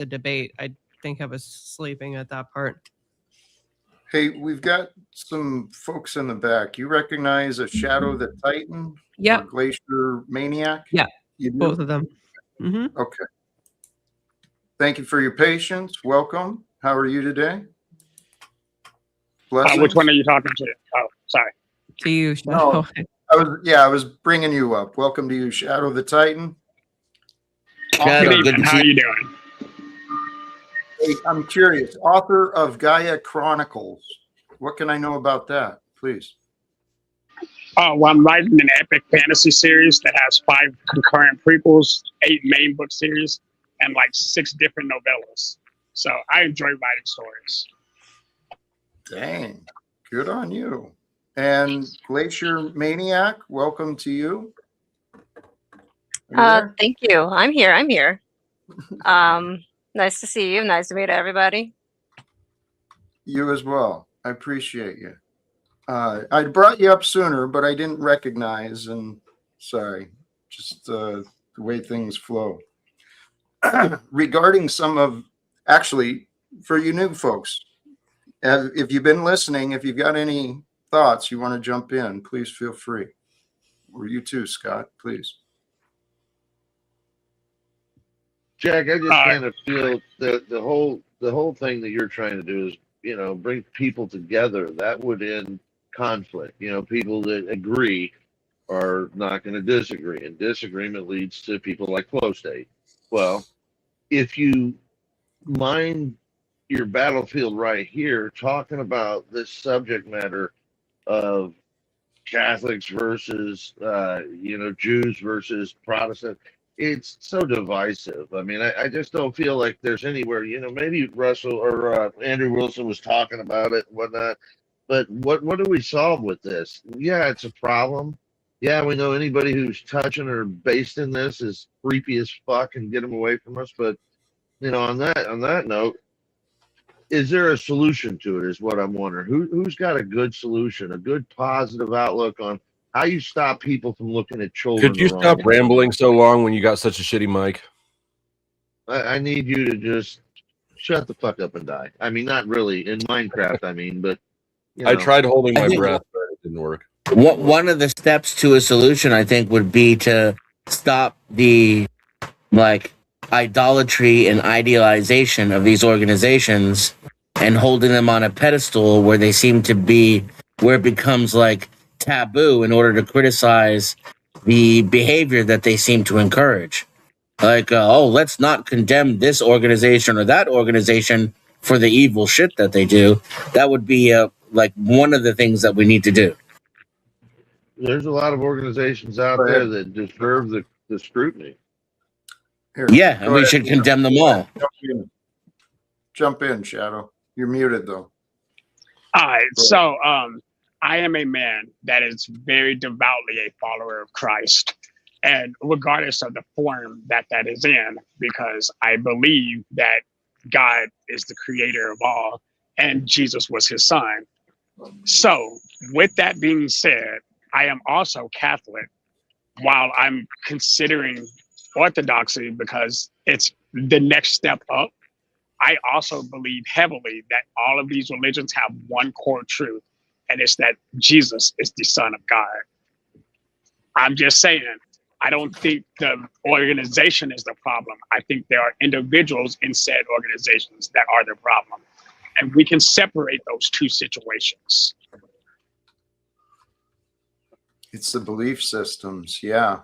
the debate. I think I was sleeping at that part. Hey, we've got some folks in the back. You recognize a Shadow the Titan Yep. or Glacier Maniac? Yeah, You do? both of them. Mm-hmm. Okay. Thank you for your patience. Welcome. How are you today? Blessings. Which one are you talking to? Oh, sorry. To you, Shadow. No, I was bringing you up. Welcome to you, Shadow the Titan. Shadow, good evening. How are you doing? Hey, I'm curious. Author of Gaia Chronicles. What can I know about that, please? Well, I'm writing an epic fantasy series that has 5 concurrent prequels, 8 main book series, and like 6 different novellas. So I enjoy writing stories. Dang, good on you. And Glacier Maniac, welcome to you. Thank you. I'm here. Nice to see you. Nice to meet everybody. You as well. I appreciate you. I brought you up sooner, but I didn't recognize, and sorry, just the way things flow. Regarding actually, for you new folks, if you've been listening, if you've got any thoughts you want to jump in, please feel free. Or you too, Scott, please. Jack, I just kind of feel that the whole thing that you're trying to do is, bring people together. That would end conflict. People that agree are not going to disagree, and disagreement leads to people like Flow State. Well, if you mind your battlefield right here, talking about this subject matter of Catholics versus, Jews versus Protestant, it's so divisive. I mean, I just don't feel like there's anywhere, maybe Russell or Andrew Wilson was talking about it and whatnot, but what do we solve with this? Yeah, it's a problem. Yeah, we know anybody who's touching or based in this is creepy as fuck and get them away from us. But, on that note, is there a solution to it is what I'm wondering. Who's got a good solution, a good positive outlook on how you stop people from looking at children? Could you stop rambling so long when you got such a shitty mic? I need you to just shut the fuck up and die. I mean, not really in Minecraft, but I tried holding my breath, but it didn't work. One of the steps to a solution, I think, would be to stop the idolatry and idealization of these organizations and holding them on a pedestal where they seem to be, where it becomes taboo in order to criticize the behavior that they seem to encourage. Let's not condemn this organization or that organization for the evil shit that they do. That would be one of the things that we need to do. There's a lot of organizations out there that deserve the scrutiny. Here, yeah, and we should condemn them all. Jump in, Shadow. You're muted, though. All right. So I am a man that is very devoutly a follower of Christ. And regardless of the form that is in, because I believe that God is the creator of all and Jesus was his son. So with that being said, I am also Catholic while I'm considering Orthodoxy because it's the next step up. I also believe heavily that all of these religions have one core truth, and it's that Jesus is the Son of God. I'm just saying, I don't think the organization is the problem. I think there are individuals in said organizations that are the problem. And we can separate those two situations. It's the belief systems, yeah.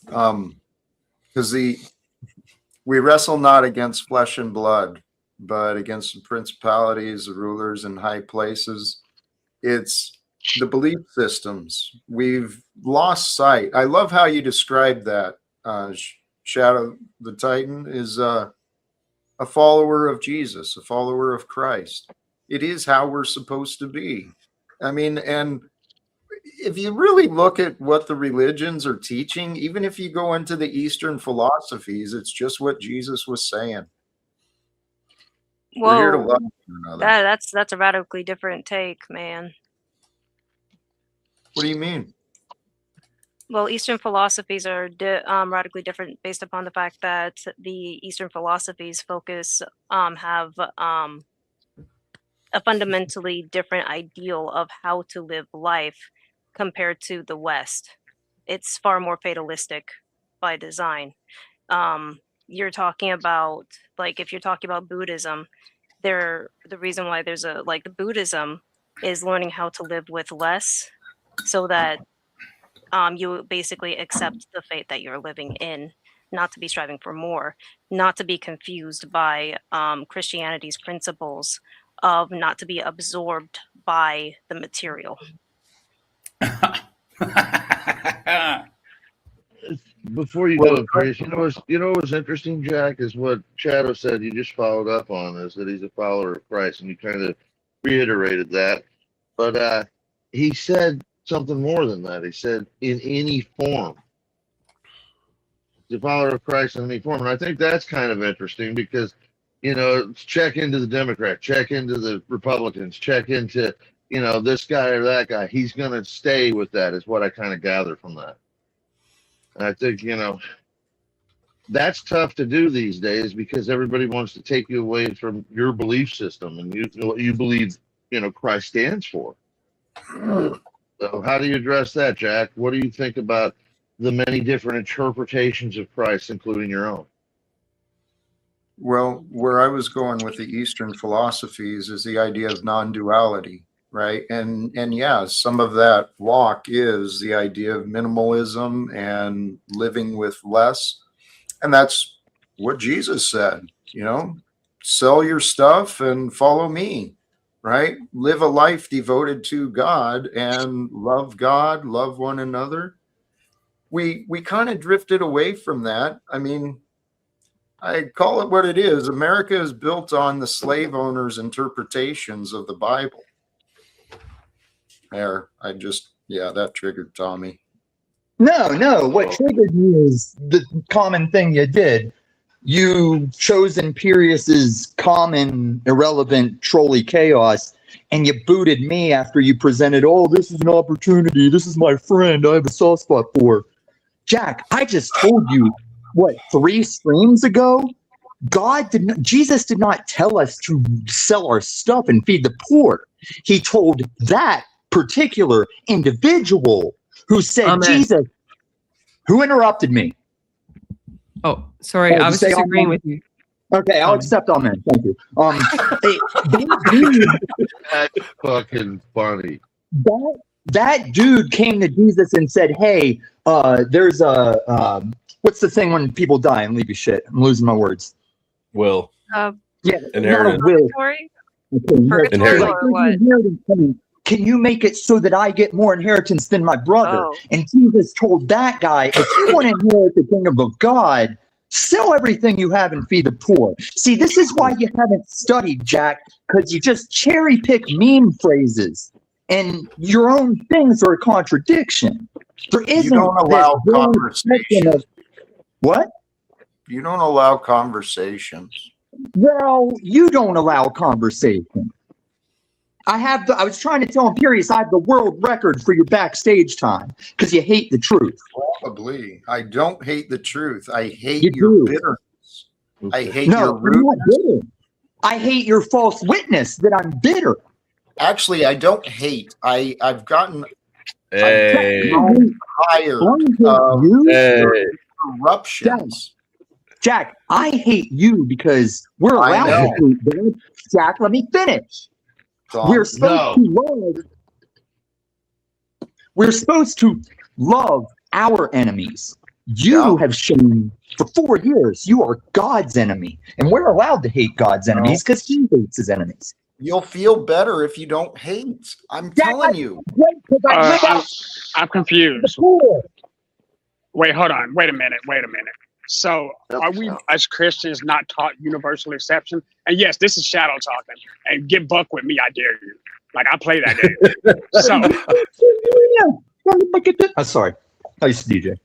Because we wrestle not against flesh and blood, but against the principalities, the rulers in high places. It's the belief systems. We've lost sight. I love how you described that. Shadow the Titan is a follower of Jesus, a follower of Christ. It is how we're supposed to be. I mean, and if you really look at what the religions are teaching, even if you go into the Eastern philosophies, it's just what Jesus was saying. Whoa, we're here to love one another. That's a radically different take, man. What do you mean? Well, Eastern philosophies are radically different based upon the fact that the Eastern philosophies have a fundamentally different ideal of how to live life compared to the West. It's far more fatalistic by design. You're talking about, like, if you're talking about Buddhism, the reason why there's the Buddhism is learning how to live with less, so that you basically accept the fate that you're living in, not to be striving for more, not to be confused by Christianity's principles of not to be absorbed by the material. Before you go, Chris, you know what's interesting, Jack, is what Shadow said. You just followed up on is that he's a follower of Christ, and you kind of reiterated that. But he said something more than that. He said, in any form. The follower of Christ in any form. And I think that's kind of interesting because, check into the Democrat, check into the Republicans, check into, this guy or that guy. He's going to stay with that is what I kind of gather from that. And I think, that's tough to do these days because everybody wants to take you away from your belief system and what you believe, Christ stands for. So how do you address that, Jack? What do you think about the many different interpretations of Christ, including your own? Well, where I was going with the Eastern philosophies is the idea of non-duality, right? And yeah, some of that walk is the idea of minimalism and living with less. And that's what Jesus said, sell your stuff and follow me. Right? Live a life devoted to God and love God, love one another. We kind of drifted away from that. I mean, I call it what it is. America is built on the slave owners' interpretations of the Bible. That triggered Tommy. No. What triggered me is the common thing you did. You chose Imperius's common, irrelevant, trolley chaos, and you booted me after you presented, this is an opportunity. This is my friend I have a soft spot for. Jack, I just told you, 3 streams ago? Jesus did not tell us to sell our stuff and feed the poor. He told that particular individual who said, Amen. Jesus, who interrupted me? Oh, sorry. I was disagreeing with you. Okay, I'll accept amen. Thank you. That's fucking funny. That dude came to Jesus and said, "Hey, there's a what's the thing when people die and leave you shit? I'm losing my words. Will. Yeah, Inheritance. not a will. Purgatory? Okay, Purgatory like, or what? Can you make it so that I get more inheritance than my brother? Oh. And Jesus told that guy, if you want to inherit the kingdom of God, sell everything you have and feed the poor. See, this is why you haven't studied, Jack, because you just cherry pick meme phrases, and your own things are a contradiction. There isn't. You don't allow this conversation. of- What? You don't allow conversations. Well, you don't allow conversation. I was trying to tell Imperius I have the world record for your backstage time because you hate the truth. Probably. I don't hate the truth. I hate You your do. bitterness. I hate No, your I'm not rudeness. bitter. I hate your false witness that I'm bitter. Actually, I don't hate. I've gotten Hey. tired I of hate you. Hey. interruptions. Jack, I hate you because we're I allowed know. to hate, babe. Jack, let me finish. Tom. We're supposed to love. We're supposed to love our enemies. You have shown for 4 years you are God's enemy, and we're allowed to hate God's enemies because He hates His enemies. You'll feel better if you don't hate. I'm Jack, telling you. Great, because I live out I'm confused. the poor. Wait, hold on. Wait a minute. So, are we as Christians not taught universal acceptance? And yes, this is Shadow talking. And get buck with me, I dare you. Like, I play that game. So, Oh, sorry. I used to DJ.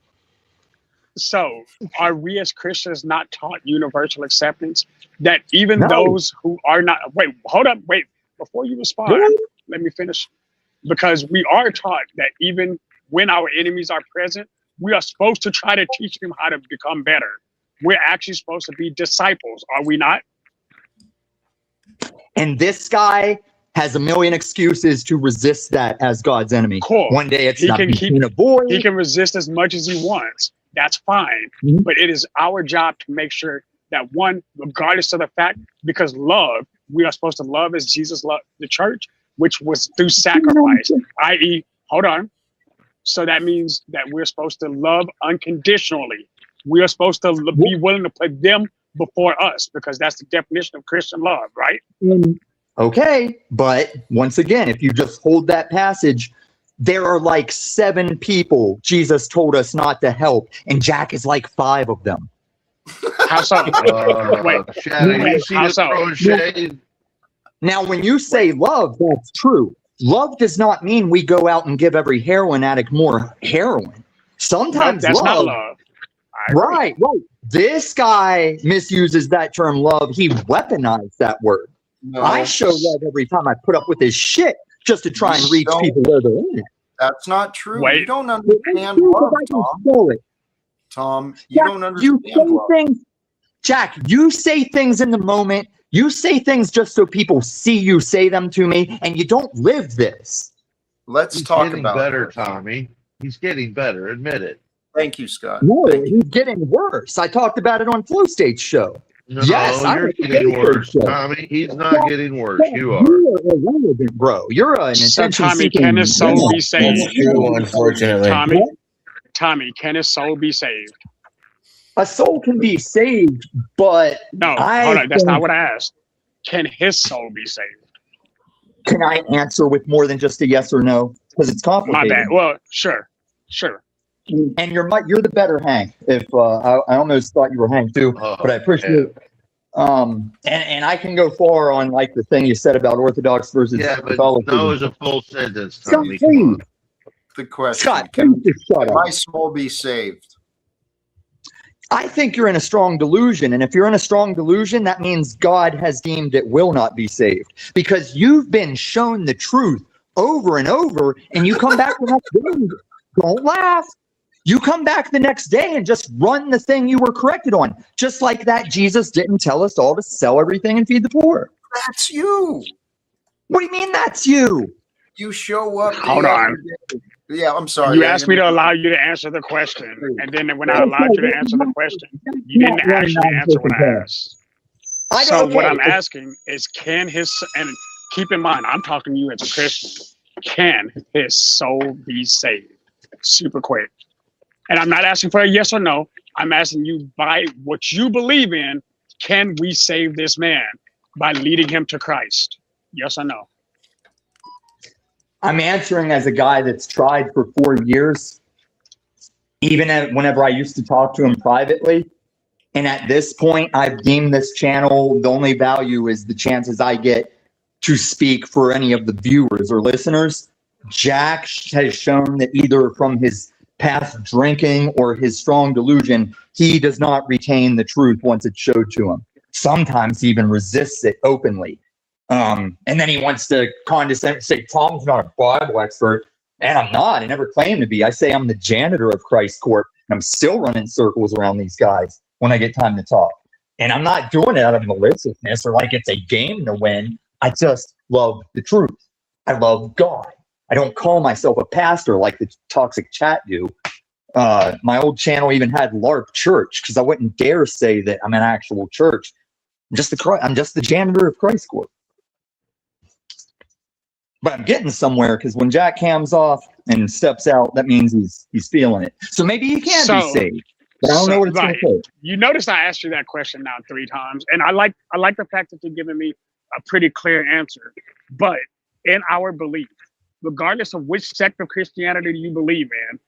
So, are we as Christians not taught universal acceptance? That even No. those who are not, hold up, before you respond, let me finish. Because we are taught that even when our enemies are present, we are supposed to try to teach them how to become better. We're actually supposed to be disciples, are we not? And this guy has a million excuses to resist that as God's enemy. Cool. One day it's He not can being a boy. He can resist as much as he wants. That's fine. Mhm. But it is our job to make sure that one, regardless of the fact, because love, we are supposed to love as Jesus loved the church, which was through sacrifice, i.e., hold on. So that means that we're supposed to love unconditionally. We are supposed to be willing to put them before us, because that's the definition of Christian love, right? Okay, but once again, if you just hold that passage, there are like 7 people Jesus told us not to help, and Jack is like 5 of them. How so? Wait, Shannon, you see how him so? throwing shade? Now, when you say love, that's true. Love does not mean we go out and give every heroin addict more heroin. Sometimes That's not love, love. I agree. right. This guy misuses that term love. He weaponized that word. No, I show love every time I put up with his shit just to try and reach Don't- people where they're in it. that's not true. Wait. You don't It's understand true love, 'cause I can Tom. show it. Tom, you Jack, don't you understand say love. things, Jack, you say things in the moment. You say things just so people see you say them to me, and you don't live this. Let's He's talk getting about better, this. Tommy. He's getting better. Admit it. Thank you, Scott. No, Thank you. he's getting worse. I talked about it on Flow Stage Show. No, Yes, I'm you're a getting good worse, person. Tommy. He's not getting worse. Jack, You are. You are irrelevant, bro. You're an So, attention Tommy, seeking. can his soul be That's saved? true, unfortunately. Tommy, can his soul be saved? A soul can be saved, but No, I hold on. That's think- not what I asked. Can his soul be saved? can I answer with more than just a yes or no? Because it's My complicated. bad. Well, sure. And you're the better Hank. If I almost thought you were Hank too, Oh, but I appreciate. And I can go far on like the thing you said about Orthodox versus Yeah, but Catholicism. no is a full sentence, Scott, Tommy. Come on. please, The question. Scott, Can, please just shut can up. my soul be saved? I think you're in a strong delusion. And if you're in a strong delusion, that means God has deemed it will not be saved because you've been shown the truth over and over. And you come back the next day, and don't laugh. You come back the next day and just run the thing you were corrected on. Just like that, Jesus didn't tell us all to sell everything and feed the poor. That's you. What do you mean that's you? You show up. Hold day on. after day. Yeah, I'm sorry. You I asked me to didn't- allow you to answer the question. And then when I allowed you to answer the question, you didn't actually answer what I asked. So what I'm asking is, can his, and keep in mind, I'm talking to you as a Christian, can his soul be saved? Super quick. And I'm not asking for a yes or no. I'm asking you, by what you believe in, can we save this man by leading him to Christ? Yes or no? I'm answering as a guy that's tried for 4 years, even whenever I used to talk to him privately. And at this point, I've deemed this channel, the only value is the chances I get to speak for any of the viewers or listeners. Jack has shown that either from his past drinking or his strong delusion, he does not retain the truth once it's showed to him. Sometimes he even resists it openly. And then he wants to condescend, say, Tom's not a Bible expert. And I'm not. I never claimed to be. I say I'm the janitor of Christ Corp. And I'm still running circles around these guys when I get time to talk. And I'm not doing it out of maliciousness or like it's a game to win. I just love the truth. I love God. I don't call myself a pastor like the toxic chat do. My old channel even had LARP church because I wouldn't dare say that I'm an actual church. I'm just the janitor of Christ Corp. But I'm getting somewhere because when Jack cams off and steps out, that means he's feeling it. So maybe he can be saved. But I don't know what it's going to take. You notice I asked you that question now 3 times, and I like the fact that you're giving me a pretty clear answer. But in our belief, regardless of which sect of Christianity you believe in,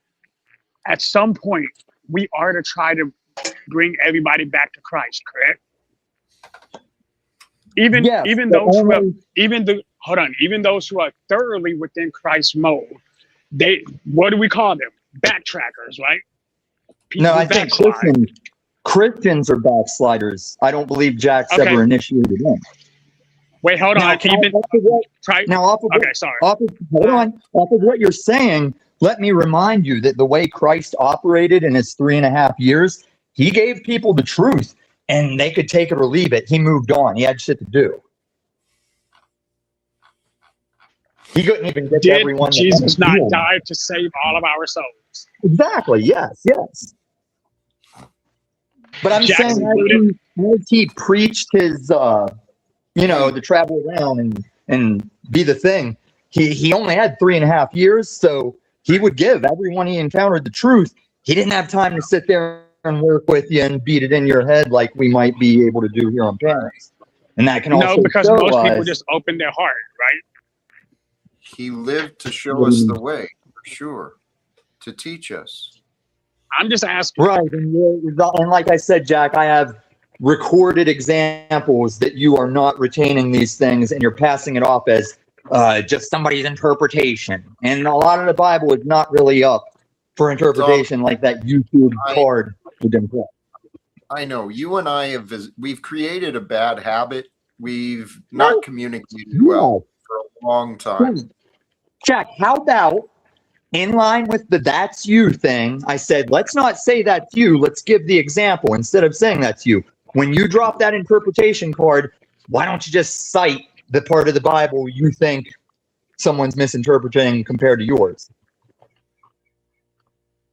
at some point we are to try to bring everybody back to Christ, correct? Even those who are thoroughly within Christ's mold, what do we call them? Backtrackers, right? People No, I who think backslide. Christians are backsliders. I don't believe Jack's Okay. ever initiated them. Wait, hold on. Now, Keep it. off of what- Try. now, off of Okay, sorry. hold on. Off of what you're saying, let me remind you that the way Christ operated in his 3.5 years, he gave people the truth and they could take it or leave it. He moved on. He had shit to do. He couldn't even get to Did everyone. Jesus not die to save all of our souls? Exactly. Yes. Yes. But I'm Jackson saying included. as he preached his, to travel around and be the thing, he only had 3.5 years. So he would give everyone he encountered the truth. He didn't have time to sit there and work with you and beat it in your head like we might be able to do here on panels. And that can also No, because show most people us- just open their heart, right? He lived to show us the way, for sure, to teach us. I'm just asking. Right. And like I said, Jack, I have recorded examples that you are not retaining these things and you're passing it off as just somebody's interpretation. And a lot of the Bible is not really up for interpretation like that YouTube card would imply. I know you and I we've created a bad habit. We've not communicated well for a long time. Jack, how about in line with the "that's you" thing? I said, let's not say that's you. Let's give the example instead of saying that's you. When you drop that interpretation card, why don't you just cite the part of the Bible you think someone's misinterpreting compared to yours?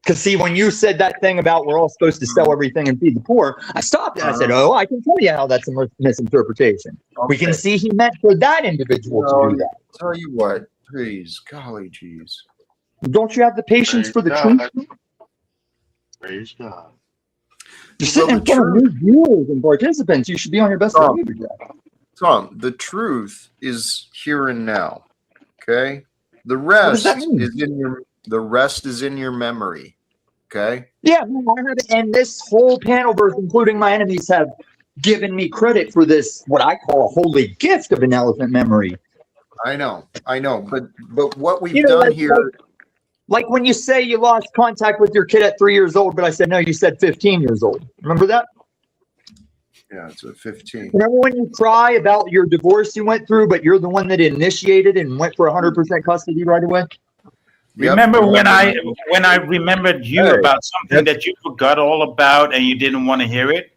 Because see, when you said that thing about we're all supposed to sell everything and feed the poor, I stopped and I said, oh, I can tell you how that's a misinterpretation. We can see he meant for that individual to do that. Tell you what, please, golly geez. Don't you have the patience for the God. truth? Praise God. You're sitting in front of new viewers and participants. You should be on your best behavior, Jack. Tom, the truth is here and now. Okay? The does rest that mean? is in your memory. Okay? Yeah, man, I have it. And this whole panel, including my enemies, have given me credit for this, what I call a holy gift of an elephant memory. I know. But what we've You know, done like- here, Like when you say you lost contact with your kid at 3 years old, but I said, no, you said 15 years old. Remember that? yeah, it's a 15. Remember when you cry about your divorce you went through, but you're the one that initiated and went for 100% custody right away? Yep. Remember when I remembered you Hey, about something that you forgot all about and you didn't want to hear it?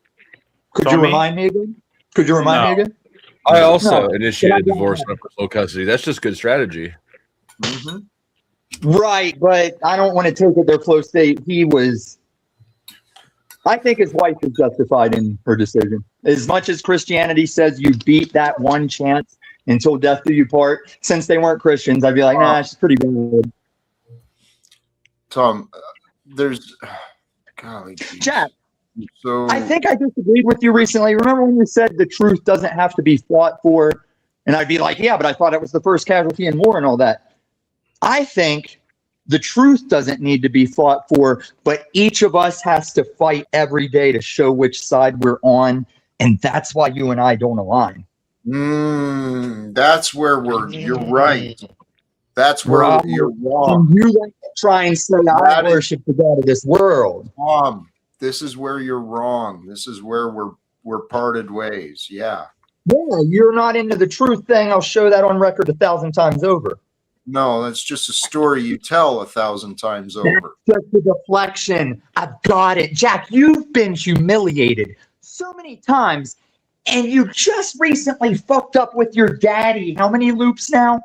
Could Told you me? remind me again? Could you remind me No. again? I also No. initiated divorce and for full custody. That's just good strategy. Mhm. Right, but I don't want to take it their flow state. I think his wife is justified in her decision. As much as Christianity says you beat that one chance until death do you part, since they weren't Christians, I'd be like, nah, she's pretty good. Tom, there's golly geez. Jack, So I think I disagreed with you recently. Remember when you said the truth doesn't have to be fought for? And I'd be like, yeah, but I thought it was the first casualty in war and all that. I think the truth doesn't need to be fought for, but each of us has to fight every day to show which side we're on. And that's why you and I don't align. that's where you're right. That's where Right. you're wrong. And you like to try and say, I That is- worship the God of this world. Tom, this is where you're wrong. This is where we're parted ways. Yeah. Yeah, you're not into the truth thing. I'll show that on record 1,000 times over. No, that's just a story you tell 1,000 times over. Just a deflection. I've got it. Jack, you've been humiliated so many times, and you just recently fucked up with your daddy. How many loops now?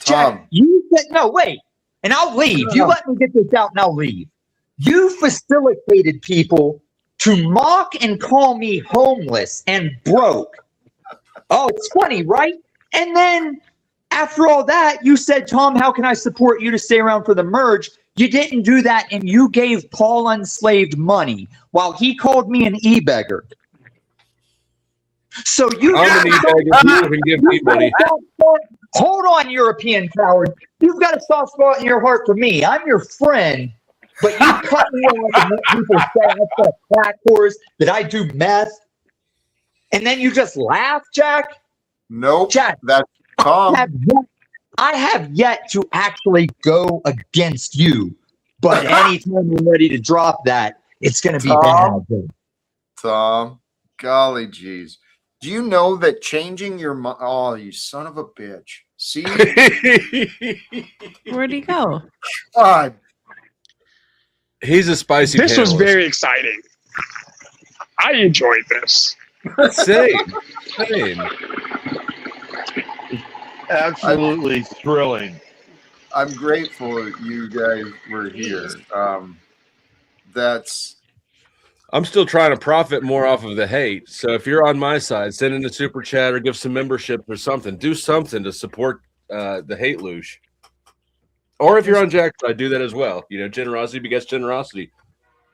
Tom, Jack, you said, no, wait, and I'll leave. You let me get this out and I'll leave. You facilitated people to mock and call me homeless and broke. Oh, it's funny, right? And then after all that, you said, Tom, how can I support you to stay around for the merge? You didn't do that, and you gave Paul Unslaved money while he called me an e-beggar. So you How many beggars you can give me money? Hold on, European coward. You've got a soft spot in your heart for me. I'm your friend, but you cut me off and let people say I've got a crack horse, that I do meth, and then you just laugh, Jack? nope. Jack, That's Tom. I have yet to actually go against you, but anytime you're ready to drop that, it's going to be Tom? bad. Tom, golly geez. Do you know that changing your oh, you son of a bitch. See, Where'd he go? God, He's a spicy. This was panelist. very exciting. I enjoyed this. Same. Same. Absolutely thrilling. I'm grateful you guys were here. That's I'm still trying to profit more off of the hate. So if you're on my side, send in a super chat or give some membership or something. Do something to support the hate loosh. Or if you're on Jack's side, do that as well. You know, generosity begets generosity.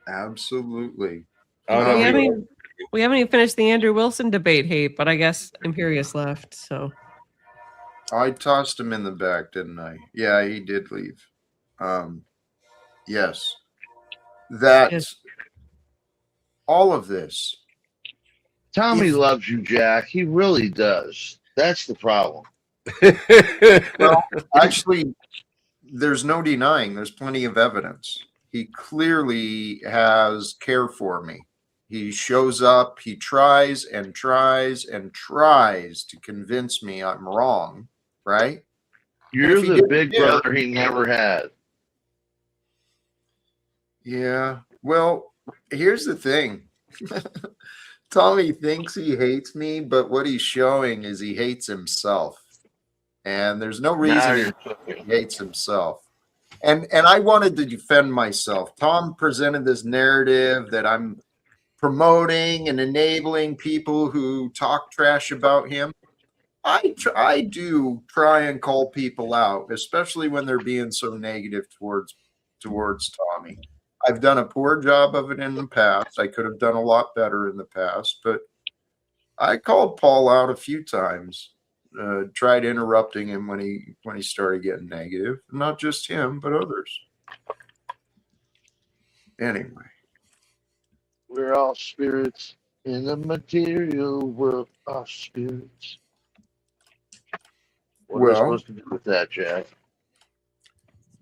absolutely. I don't know we, if you- haven't, we haven't even finished the Andrew Wilson debate hate, but I guess Imperius left. So I tossed him in the back, didn't I? Yeah, he did leave. Yes. That's Yes. all of this. Tommy If- loves you, Jack. He really does. That's the problem. Well, actually, there's no denying there's plenty of evidence. He clearly has care for me. He shows up, he tries and tries and tries to convince me I'm wrong, right? You're if he the didn't big care- brother he never had. Yeah. Well, here's the thing. Tommy thinks he hates me, but what he's showing is he hates himself. And there's no Now reason you're he cooking. hates himself. And I wanted to defend myself. Tom presented this narrative that I'm promoting and enabling people who talk trash about him. I do try and call people out, especially when they're being so negative towards Tommy. I've done a poor job of it in the past. I could have done a lot better in the past, but I called Paul out a few times. Tried interrupting him when he started getting negative. Not just him, but others. Anyway, We're all spirits in the material world. All spirits. What are we Well- supposed to do with that, Jack?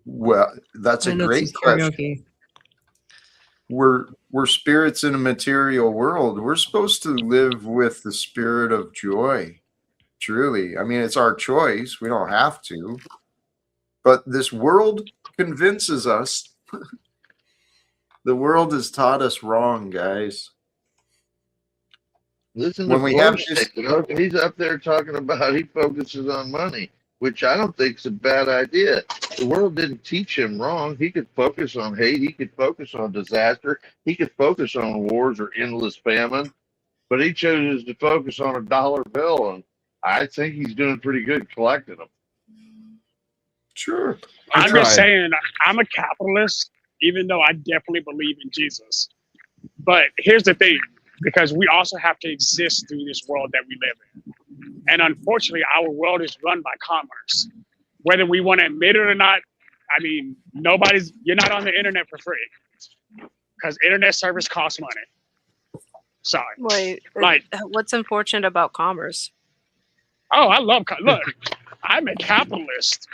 well, that's a I know great it's question. karaoke. We're spirits in a material world. We're supposed to live with the spirit of joy. Truly. I mean, it's our choice. We don't have to. But this world convinces us. The world has taught us wrong, guys. Listen When to we have Vorstick, you know, he's up there talking about he focuses on money, which I don't think is a bad idea. The world didn't teach him wrong. He could focus on hate. He could focus on disaster. He could focus on wars or endless famine. But he chose to focus on a dollar bill, and I think he's doing pretty good collecting them. Sure. I'm just tried. saying, I'm a capitalist, even though I definitely believe in Jesus. But here's the thing, because we also have to exist through this world that we live in. And unfortunately, our world is run by commerce. Whether we want to admit it or not, I mean, you're not on the internet for free. Because internet service costs money. Sorry. Wait, Like- what's unfortunate about commerce? Oh, I love, look, I'm a capitalist.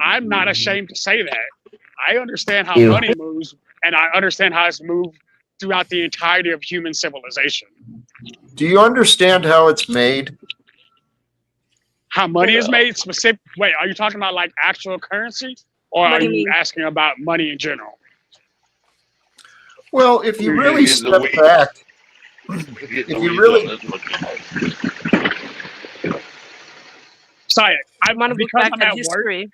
I'm not ashamed to say that. I understand how You- money moves, and I understand how it's moved throughout the entirety of human civilization. Do you understand how it's made? How money is made specific. Wait, are you talking about like actual currency, or What are do you you mean? asking about money in general? Well, if you You're really getting the step weeds. back, If you really- Sorry, I want to look because back I'm at at work. history.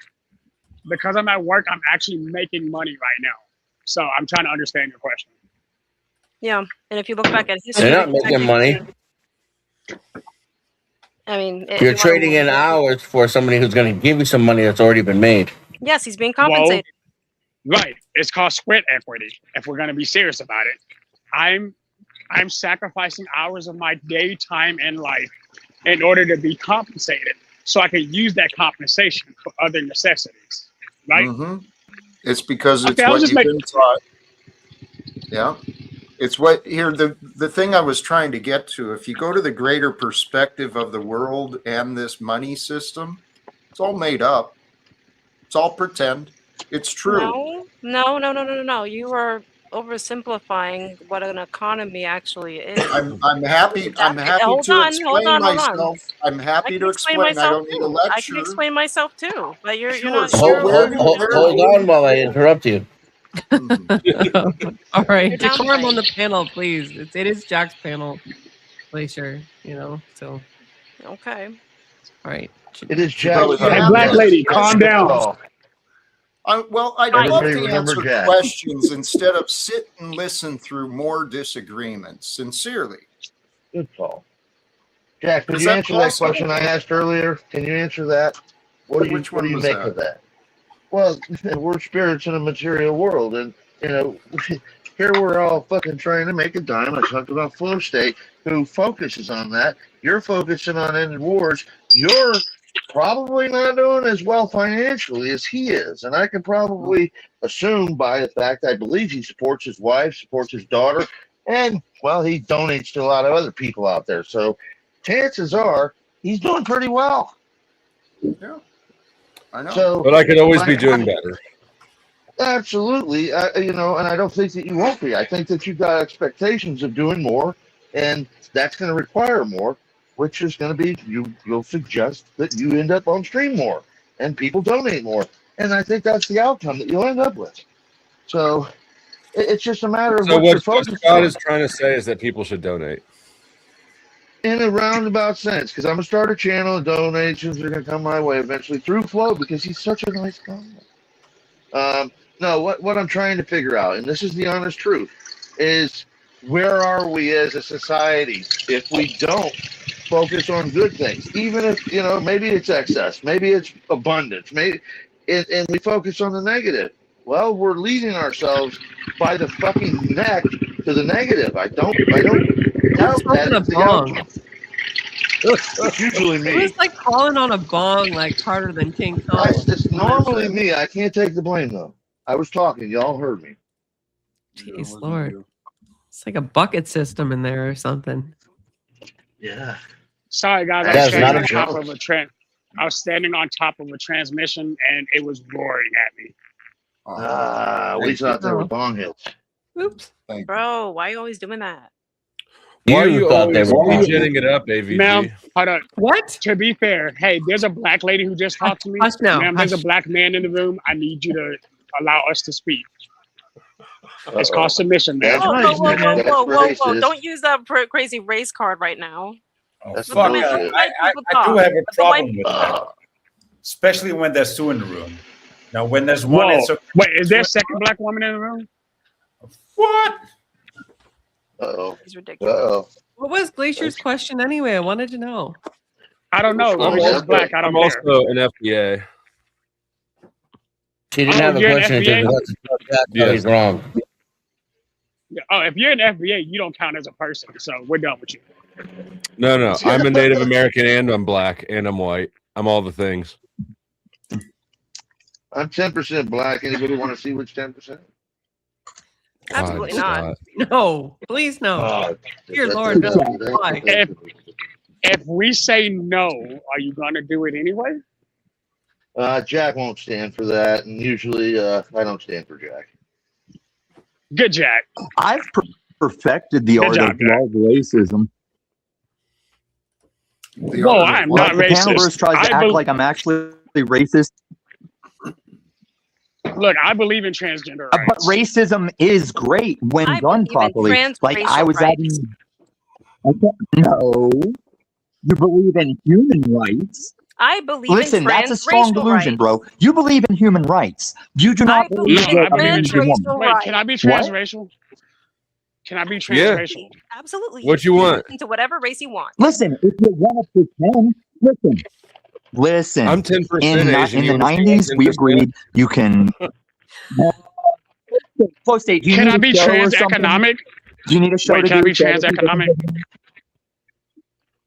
Because I'm at work, I'm actually making money right now. So I'm trying to understand your question. Yeah, and if you look back at history, They're not making money. I mean, You're trading in hours for somebody who's going to give you some money that's already been made. Yes, he's being compensated. Right. It's called sweat equity, if we're going to be serious about it. I'm sacrificing hours of my day, time, and life in order to be compensated so I can use that compensation for other necessities. Right? Mhm. It's because it's Okay, I was what just you've making- been taught. Yeah. It's what here the thing I was trying to get to, if you go to the greater perspective of the world and this money system, it's all made up. It's all pretend. It's true. No. You are oversimplifying what an economy actually is. I'm happy. I'm happy Hold to on, explain hold on. myself. I'm I happy can to explain explain. I myself don't need a too. I can lecture. explain myself too, but you're Sure, not. so You're, where Hold, do- hold on while I interrupt you. All right, You're decorum on downplaying. the panel, please. It is Jack's panel, Glacier. You know, so Okay. all right. It is So Jack. we Hey, have black this lady, calm discussion. down. Well, I'd Fine. love Everybody to remember answer Jack. questions instead of sit and listen through more disagreements. Sincerely. Good call. Jack, could Is you that answer that possible? question I asked earlier? Can you answer that? Which What one do you was make that? of that? Well, we're spirits in a material world, and you know, here we're all fucking trying to make a dime. I talked about Flow State, who focuses on that. You're focusing on ending wars. You're probably not doing as well financially as he is, and I can probably assume by the fact I believe he supports his wife, supports his daughter, and well, he donates to a lot of other people out there. So, chances are he's doing pretty well. Yeah, I know. So, But I could always be my- doing better. Absolutely, you know, and I don't think that you won't be. I think that you've got expectations of doing more, and that's going to require more, which is going to be you'll suggest that you end up on stream more and people donate more, and I think that's the outcome that you'll end up with. So it's just a matter of So what you're what focused Scott on is trying to say is that people should donate. in a roundabout sense, because I'm gonna start a channel, and donations are gonna come my way eventually through Flow because he's such a nice guy. No, what I'm trying to figure out, and this is the honest truth, is where are we as a society if we don't focus on good things, even if, you know, maybe it's excess, maybe it's abundance, maybe, and we focus on the negative. Well, we're leading ourselves by the fucking neck to the negative. I don't doubt that Smoking a is the bong. outcome. It's usually It me. was like calling on a bong like harder than King Kong. It's normally me. I can't take the blame though. I was talking. Y'all heard me. Jeez, Lord. It's like a bucket system in there or something. Yeah. Sorry, guys. I was That's standing not on a top joke. of I was standing on top of a transmission, and it was roaring at me. We thought they were bong hits. Oops. Bro, why are you always doing that? Why are You you thought they always were wrong. jetting it up, AVG? Ma'am, hold on. What? To be fair, hey, there's a black lady who just talked to me. Hush now, Ma'am, there's a hush. black man in the room. I need you to allow us to speak. It's Uh-oh. called submission, man. That's Whoa, racist. whoa, whoa, whoa, That's whoa, whoa, whoa. racist. Don't use that crazy race card right now. That's Fuck, Let bullshit. the white people I do talk. have a Let the problem white with that, especially when there's two in the room. Now, when there's one, Whoa. it's okay. Wait, is there a second black woman in the room? What? Uh-oh. He's ridiculous. Uh-oh. What was Glacier's question anyway? I wanted to know. I don't know. I'm We're just black. I don't I'm care. also an FBA. She didn't Oh, have a you're an question FBA? until she got to tell Jack how Yes. he's wrong. Oh, if you're an FBA, you don't count as a person. So we're done with you. No. I'm a Native American and I'm black and I'm white. I'm all the things. I'm 10% black. Anybody want to see which 10%? Absolutely God, not. No, please no. Oh, Dear that- Lord, that- no. that- Why? that- If we say no, are you going to do it anyway? Jack won't stand for that, and usually I don't stand for Jack. Good, Jack. I've perfected the Good art job, of Jack. love racism. The Whoa, art of I am what? not The paneliverse racist. tries to I act bel- like I'm actually racist, Look, I believe in transgender but rights. racism is great when I done believe in properly. Like I transracial was rights. no, you believe in human rights. I believe Listen, in that's a strong transracial delusion, rights. bro. You believe in human rights. You do not I believe No, believe in I that a believe in man is a woman. transracial Wait, rights. can I be What? transracial? Can I be Yeah. transracial? Absolutely. What you can want? Into whatever race you want. Listen, if you want to pretend, listen. I'm 10% In Asian. the You wanna see 90s, we 10%? agreed you can. Flow State, do you Can need I a be show or trans something? economic? Do you need a show Wait, to can I do? be trans economic?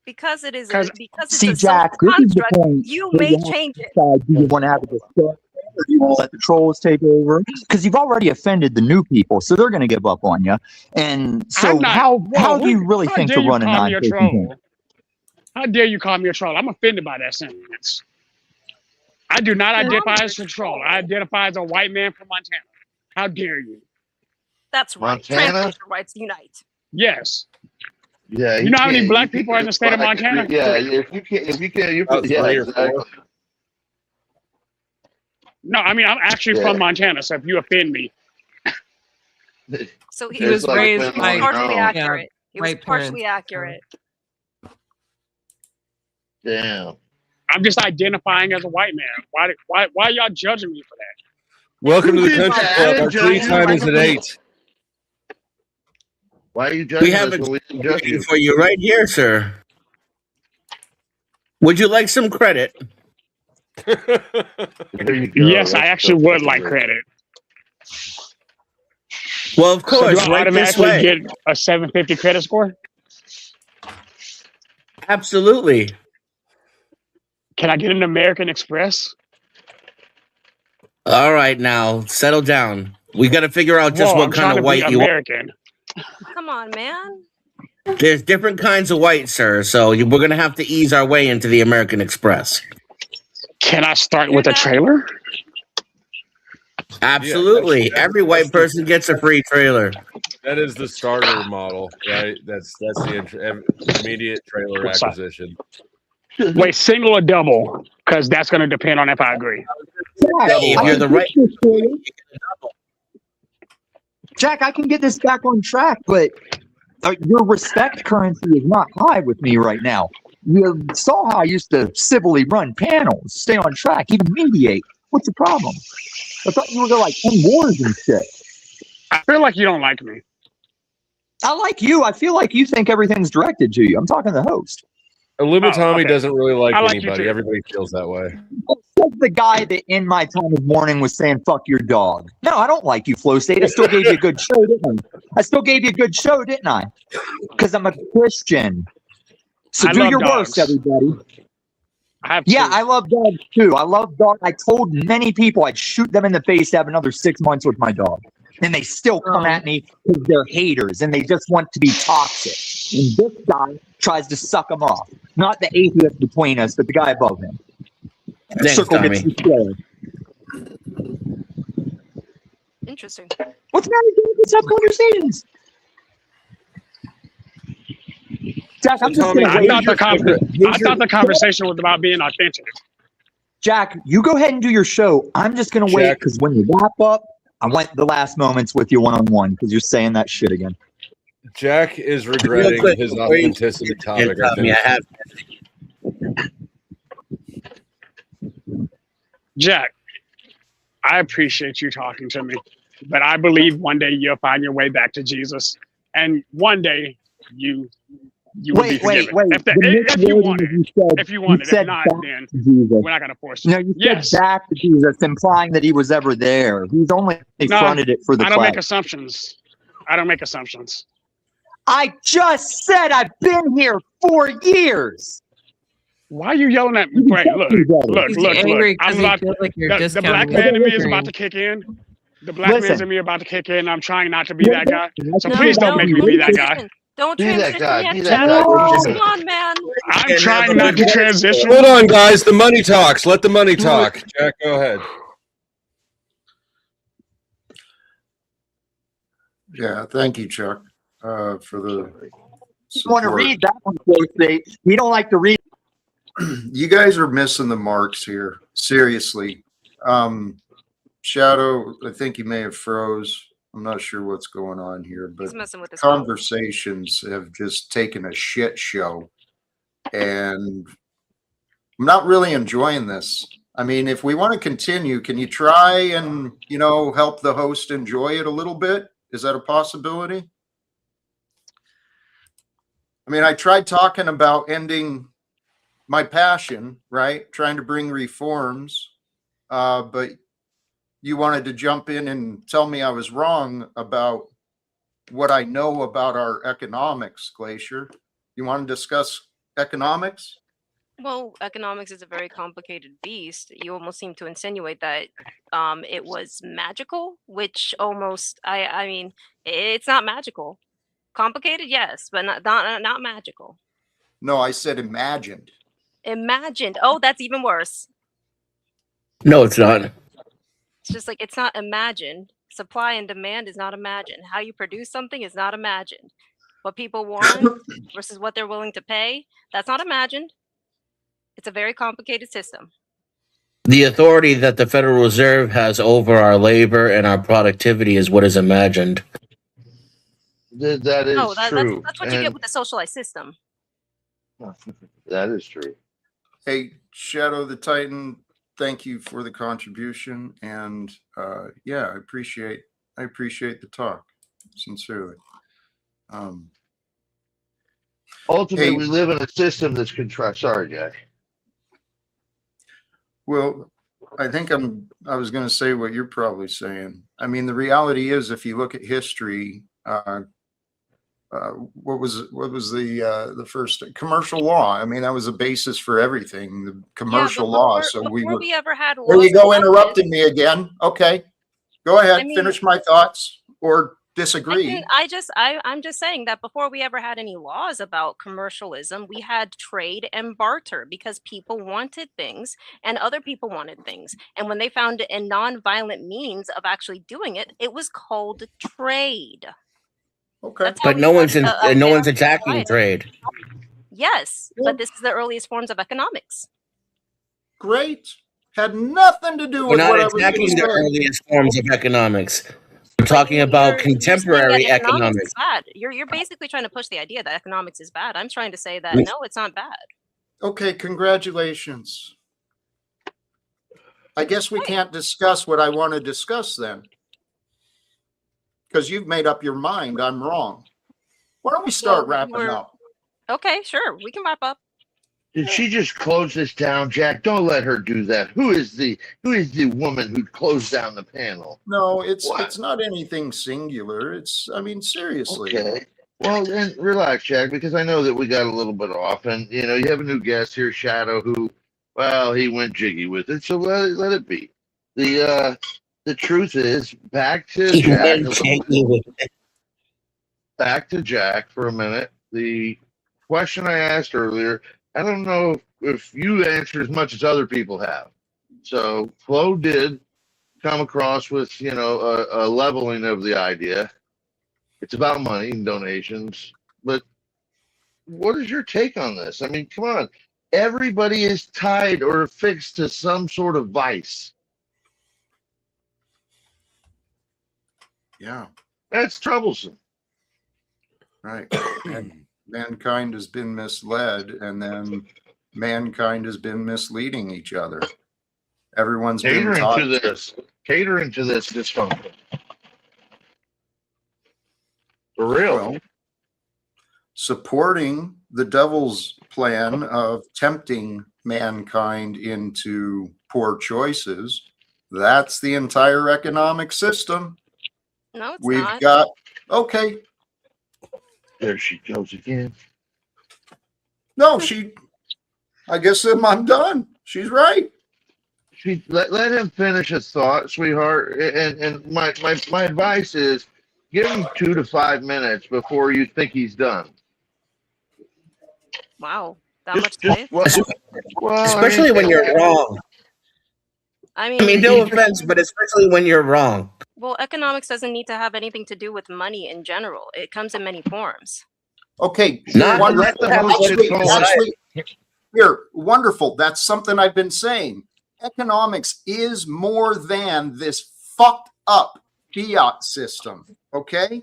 Because it is Because- because it's See, a Jack, social this is the construct, point. you where may you have change to it. decide, do you want to have a discussion or do you want to let the trolls take over? Because you've already offended the new people, so they're going to give up on you. And so, I'm not- how Whoa, do you really how think dare to you run a call me a non-facing troll? thing? How dare you call me a troll? I'm offended by that sentence. I do not identify as a troll. I identify as a white man from Montana. How dare you? That's right. Montana? Translation rights unite. Yes. Yeah, You know how many can't- black you people are in the state of black- Montana? Yeah, if you can't, you're About yeah, 3 or 4. exactly. No, I mean I'm actually Yeah. from Montana, so if you offend me, So He was like raised living by- on your partially own. accurate. He was white partially parents. accurate. Damn. I'm just identifying as a white man. Why y'all judging me for that? Welcome to the did country that? club. I Our didn't tea judge time you. is at 8. Why are you judging We have us when we didn't judge you? for you right here, sir. Would you like some credit? There you go. Yes, I That's actually so would like good. credit. Well, of So do course, I right this automatically way. get a 750 credit score? Absolutely. Can I get an American Express? All right, now settle down. We got to figure out just Whoa, what I'm kind trying of to be white you are. American. Come on, man. There's different kinds of white, sir. So we're gonna have to ease our way into the American Express. Can I start with a trailer? Absolutely. that's- Every white that's the- person gets a free trailer. That is the starter model, right? That's the immediate trailer What's that? acquisition. Wait, single or double? Because that's going to depend on if I agree. If you're the right, Jack, I can get this back on track, but your respect currency is not high with me right now. You saw how I used to civilly run panels, stay on track, even mediate. What's the problem? I thought you were going to like end wars and shit. I feel like you don't like me. I like you. I feel like you think everything's directed to you. I'm talking to the host. Illumitami okay. doesn't really like I like you anybody. too. Everybody feels that way. Says the guy that in my time of mourning was saying "fuck your dog." No, I don't like you, Flow State. I still gave you a good show, didn't I? I still gave you a good show, didn't I? Because I'm a Christian. So I do love your dogs. worst, everybody. I have Yeah, two. I love dogs too. I love dogs. I told many people I'd shoot them in the face to have another 6 months with my dog. And they still come at me because they're haters and they just want to be toxic. And this guy tries to suck them off. Not the atheist between us, but the guy above him. Thanks, Circle Tommy. gets destroyed. Interesting. What's the matter with these tough conversations? Jack, I'm So, just Tommy, gonna I wait. thought the conversation was about being authentic. Jack, you go ahead and do your show. I'm just gonna wait Jack. because when you wrap up, I want the last moments with you one-on-one because you're saying that shit again. Jack is regretting quick, his before you- authenticity topic. And, I Tommy, think. I have Jack, I appreciate you talking to me, but I believe one day you'll find your way back to Jesus, and one day you will be Wait. forgiven. If you want it, if you want it, if not, then Jesus. we're not gonna force you. No, you Yes. said back to Jesus, implying that he was ever there. He's only fronted it for the I don't make flag. assumptions. I don't make assumptions. I just said I've been here 4 years. Why are you yelling at me? Wait, look. He's angry I'm because he about, feels like you're the black discounting man in me his is about dream. to kick in. The black man's Listen. in me about to kick in. I'm trying not to be that guy. So No, please don't no, make me be that guy. transition. Don't Be that transition guy, yet, be that Jack. guy, be Come on, man. I'm trying not to transition. Hold on, guys. The money talks. Let the money talk. Jack, go ahead. Yeah, thank you, Chuck, for the You want to support. read that one, Flow State. You don't like to read. You guys are missing the marks here. Seriously. Shadow, I think you may have froze. I'm not sure what's going on here, but He's messing with his phone. conversations have just taken a shit show. And I'm not really enjoying this. I mean, if we want to continue, can you try and, help the host enjoy it a little bit? Is that a possibility? I mean, I tried talking about ending my passion, right? Trying to bring reforms, but you wanted to jump in and tell me I was wrong about what I know about our economics, Glacier. You want to discuss economics? Well, economics is a very complicated beast. You almost seem to insinuate that it was magical, which almost, I mean, it's not magical. Complicated, yes, but not magical. No, I said imagined. Imagined. Oh, that's even worse. no, it's not. It's just like it's not imagined. Supply and demand is not imagined. How you produce something is not imagined. What people want versus what they're willing to pay, that's not imagined. It's a very complicated system. The authority that the Federal Reserve has over our labor and our productivity is what is imagined. That is No, true. that's what you get with the socialized system. That is true. Hey, Shadow the Titan, thank you for the contribution, and yeah, I appreciate the talk, sincerely. Ultimately, Hey. we live in a system that's contrived. Sorry, Jack. Well, I think I was going to say what you're probably saying. I mean, the reality is, if you look at history, what was the first commercial law? I mean, that was a basis for everything, the commercial law. So before we ever had there you laws go, about interrupting me again. Okay, go ahead, I mean, finish my thoughts or it, disagree. I'm just saying that before we ever had any laws about commercialism, we had trade and barter because people wanted things and other people wanted things. And when they found a non-violent means of actually doing it, it was called trade. Okay, That's how But we no one's started a no one's fair attacking society. trade. Yes, but this is the earliest forms of economics. great. Had nothing to do We're with not what I was going attacking to the say. earliest forms of economics. We're But talking about you're saying contemporary that economics economics. is bad. You're basically trying to push the idea that economics is bad. I'm trying to say that We- no, it's not bad. Okay, congratulations. I guess we can't discuss what I want to discuss then. Because you've made up your mind I'm wrong. Why don't we start Well, wrapping up? Okay, sure, we can wrap up. Did she just close this down, Jack? Don't let her do that. Who is the woman who closed down the panel? No, it's What? not anything singular. I mean, seriously. Okay. Well, then relax, Jack, because I know that we got a little bit off, and you have a new guest here, Shadow, who, well, he went jiggy with it, so let it be. The truth is, back to Jack. Back to Jack for a minute. The question I asked earlier, I don't know if you answered as much as other people have. So Flo did come across with, a leveling of the idea. It's about money and donations. But what is your take on this? I mean, come on. Everybody is tied or affixed to some sort of vice. Yeah, That's troublesome. right. And mankind has been misled, and then mankind has been misleading each other. Everyone's been taught Catering to this dysfunction. For real. Well, supporting the devil's plan of tempting mankind into poor choices. That's the entire economic system. No, it's We've not. got, okay. There she goes again. No, I guess I'm done. She's right. Let him finish his thought, sweetheart. And my advice is give him 2 to 5 minutes before you think he's done. Wow, that much space. Well, Especially when you're wrong. I I mean, no offense, but especially when you're wrong. well, economics doesn't need to have anything to do with money in general. It comes in many forms. Okay. Not wonderful. let the bullshit Actually, here, wonderful. That's something I've been saying. Economics is more than this fucked up fiat system. Okay.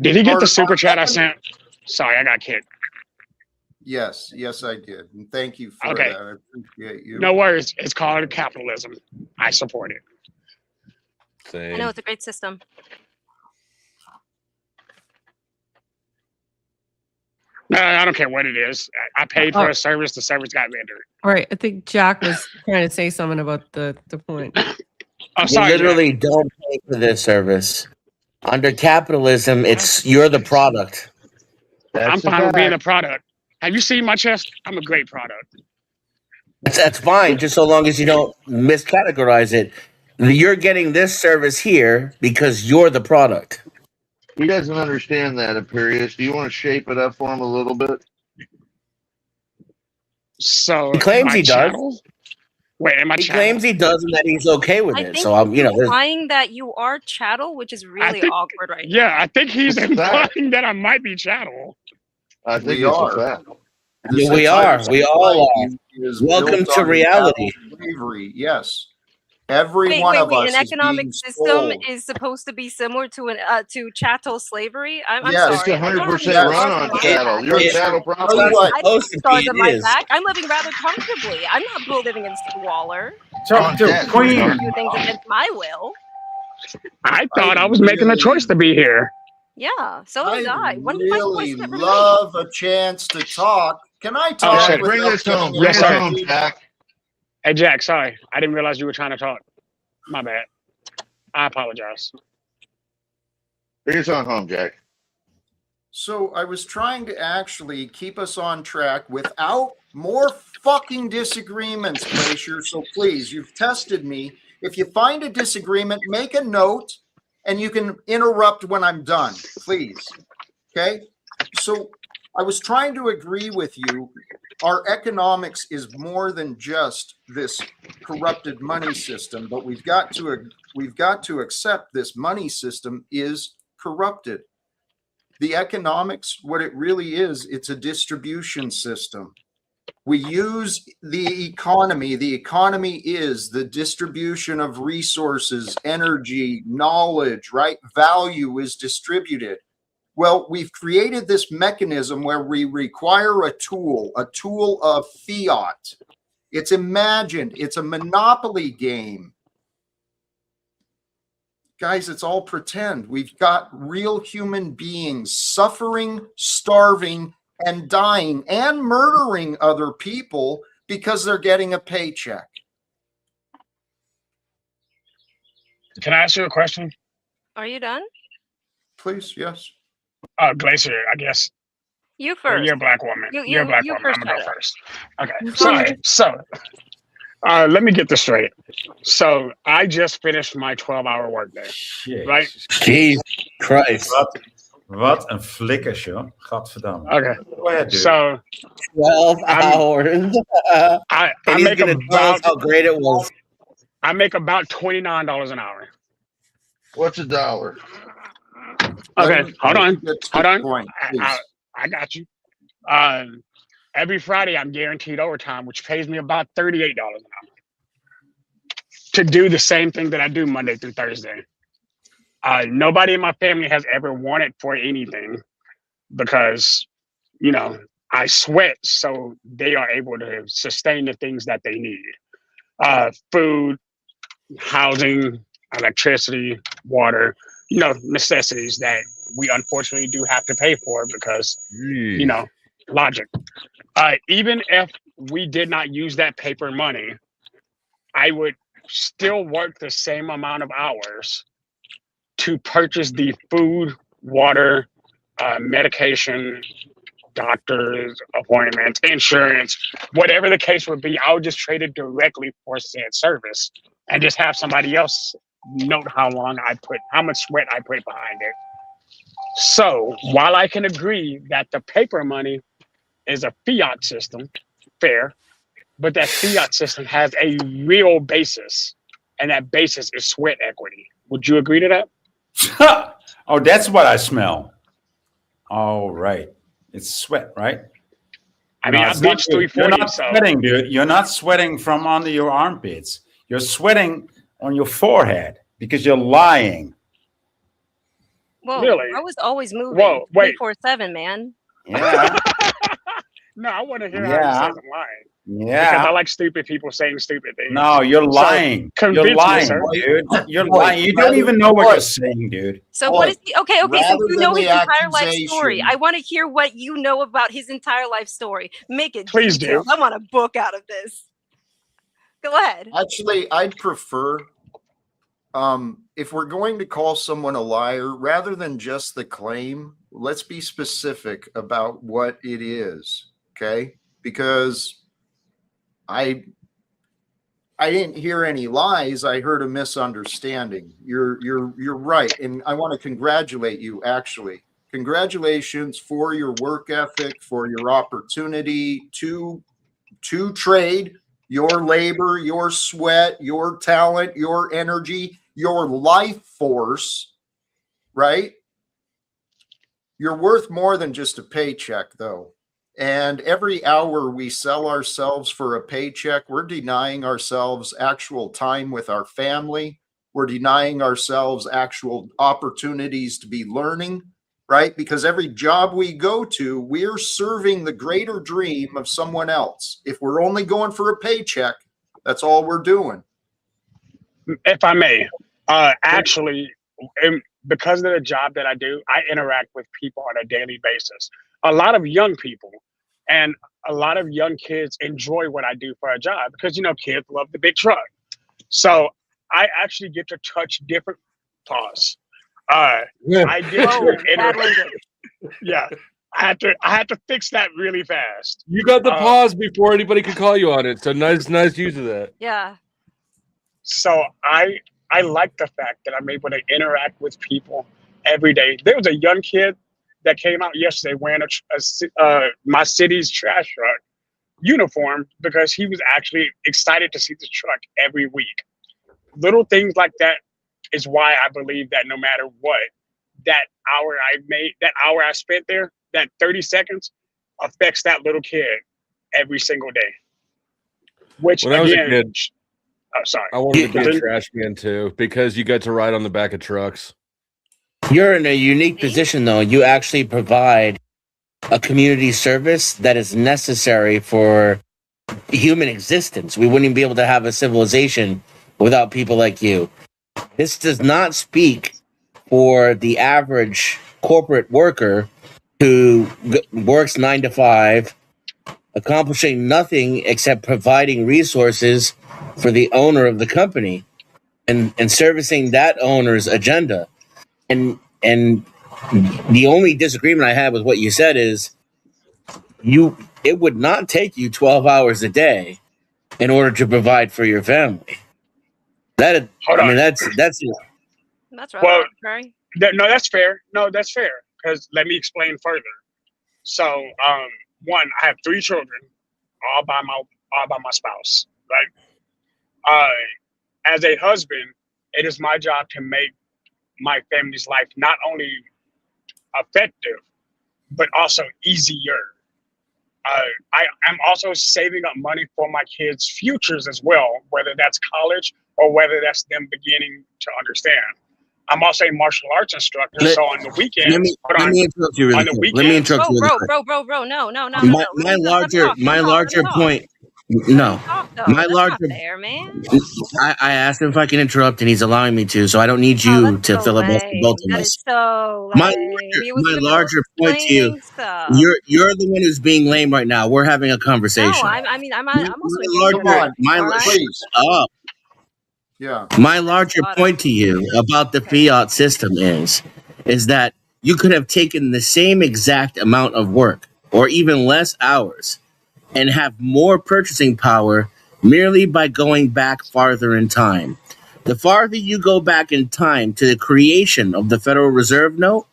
Did he get Or- the super chat I sent? Sorry, I got kicked. Yes, I did. And thank you for Okay. that. I appreciate you. No worries. It's called capitalism. I support it. Same. I know it's a great system. No, I don't care what it is. I paid for a service. The service got rendered. All right, I think Jack was trying to say something about the point. Oh, You sorry. Jack. literally don't pay for this service. Under capitalism, you're the product. I'm fine with being a product. Have you seen my chest? I'm a great product. That's fine, just so long as you don't miscategorize it. You're getting this service here because you're the product. He doesn't understand that, Imperius. Do you want to shape it up for him a little bit? So He claims my he does. channel, Wait, am I He chattel? claims he does and that he's okay with I it. think So I'm, he's there's, implying that you are chattel, which is really think- awkward right now. Yeah, I think he's What's that? implying that I might be chattel. I think We it's are. a fact. This Yeah, we entire are. We all are. society is Welcome built to on reality. Slavery. Yes. Every Wait, one wait, of wait! us An is economic being system sold. is supposed to be similar to chattel slavery. I'm Yes. It's sorry. I don't have any 100% Yes. run scars on on my chattel. back. You're a Yeah. chattel Tell property. you what, I supposed have to scars be, on it my is. back. I'm living rather comfortably. I'm not living in squalor. So, Oh, so yeah, Do Queen, things against my will. I thought I was making a really- choice to be here. Yeah, so did I. I When did my really voice ever make? love a chance to talk. Can I talk? shit. Bring without this home. getting Bring Yes, this sir. home, Jack. Hey, Jack, sorry. I didn't realize you were trying to talk. My bad. I apologize. Bring us on home, Jack. So I was trying to actually keep us on track without more fucking disagreements, Glacier. So please, you've tested me. If you find a disagreement, make a note and you can interrupt when I'm done, please. Okay? So I was trying to agree with you. Our economics is more than just this corrupted money system, but we've got to accept this money system is corrupted. The economics, what it really is, it's a distribution system. We use the economy. The economy is the distribution of resources, energy, knowledge, right? Value is distributed. Well, we've created this mechanism where we require a tool of fiat. It's imagined. It's a monopoly game. Guys, it's all pretend. We've got real human beings suffering, starving, and dying and murdering other people because they're getting a paycheck. Can I ask you a question? Are you done? Please, yes. Glacier, I guess. You Well, first. you're a black woman. You- You're a black you woman. first, I'm gonna go Shadow. first. Okay. Sorry. So, let me get this straight. So, I just finished my 12-hour workday. shit. Right. Jesus Christ. Wat een flikkers, joh. Gadverdamme. Okay. Go ahead, dude. So, 12 I'm- hours. I and he's make going to tell us about how great it was. I make about $29 an hour. What's a dollar? Okay. Hold on. Get to Hold the on. point, please. I got you. Every Friday, I'm guaranteed overtime, which pays me about $38 an hour to do the same thing that I do Monday through Thursday. Nobody in my family has ever wanted for anything because, you know, I sweat so they are able to sustain the things that they need. Food, housing, electricity, water, you know, necessities that we unfortunately do have to pay for because, you know, logic. Even if we did not use that paper money, I would still work the same amount of hours to purchase the food, water, medication, doctor's appointments, insurance, whatever the case would be. I would just trade it directly for said service and just have somebody else note how much sweat I put behind it. So while I can agree that the paper money is a fiat system, fair, but that fiat system has a real basis, and that basis is sweat equity. Would you agree to that? Oh, that's what I smell. Oh, right. It's sweat, right? I mean, No, I it's not bench good. You're 340, not so sweating, dude. You're not sweating from under your armpits. You're sweating on your forehead because you're lying. Whoa, Really? I was always moving. Whoa, wait. 24/7, man. Yeah. no, I want to hear how he Yeah. says I'm lying. Because I Yeah. like stupid people saying stupid things. No, you're lying. convince You're me, lying, sir. dude. You're Boy, lying. You don't rather- even know what boy. you're saying, dude. So Boy, what is he? Okay, so rather you than know his the entire life story. accusation- I want to hear what you know about his entire life story. Make it Please do. detailed. I want a book out of this. Go ahead. Actually, I'd prefer if we're going to call someone a liar, rather than just the claim, let's be specific about what it is, okay? Because I didn't hear any lies. I heard a misunderstanding. You're right, and I want to congratulate you. Actually, congratulations for your work ethic, for your opportunity to trade your labor, your sweat, your talent, your energy, your life force, right? You're worth more than just a paycheck, though. And every hour we sell ourselves for a paycheck, we're denying ourselves actual time with our family. We're denying ourselves actual opportunities to be learning, right? Because every job we go to, we're serving the greater dream of someone else. If we're only going for a paycheck, that's all we're doing. If I may, actually, because of the job that I do, I interact with people on a daily basis. A lot of young people and a lot of young kids enjoy what I do for a job because, you know, kids love the big truck. So I actually get to touch different pause. I get Whoa, to bad interact. language. Yeah, I had to fix that really fast. You got the pause before anybody could call you on it. So nice use of that. Yeah. So I like the fact that I'm able to interact with people every day. There was a young kid that came out yesterday wearing my city's trash truck uniform because he was actually excited to see the truck every week. Little things like that is why I believe that no matter what, that hour I spent there, that 30 seconds affects that little kid every single day. Which When I was a again, kid, oh, sorry. I wanted to be a trash man too because you got to ride on the back of trucks. You're in a unique position, though. You actually provide a community service that is necessary for human existence. We wouldn't be able to have a civilization without people like you. This does not speak for the average corporate worker who works 9 to 5, accomplishing nothing except providing resources for the owner of the company and servicing that owner's agenda. And the only disagreement I have with what you said is it would not take you 12 hours a day in order to provide for your family. That's rather arbitrary. No, that's fair. No, that's fair. Because let me explain further. So, one, I have 3 children, all by my spouse, right? As a husband, it is my job to make my family's life not only effective, but also easier. I'm also saving up money for my kids' futures as well, whether that's college or whether that's them beginning to understand. I'm also a martial arts instructor, so on the weekends. Let me interrupt you really quick. Let me interrupt you really quick. Bro, no. My larger point. No, my larger. There, man. I asked him if I can interrupt, and he's allowing me to. So I don't need you to filibuster both of us. My larger point to you. You're the one who's being lame right now. We're having a conversation. No, I'm also Please. Yeah. My larger point to you about the fiat system is that you could have taken the same exact amount of work or even less hours and have more purchasing power merely by going back farther in time. The farther you go back in time to the creation of the Federal Reserve note,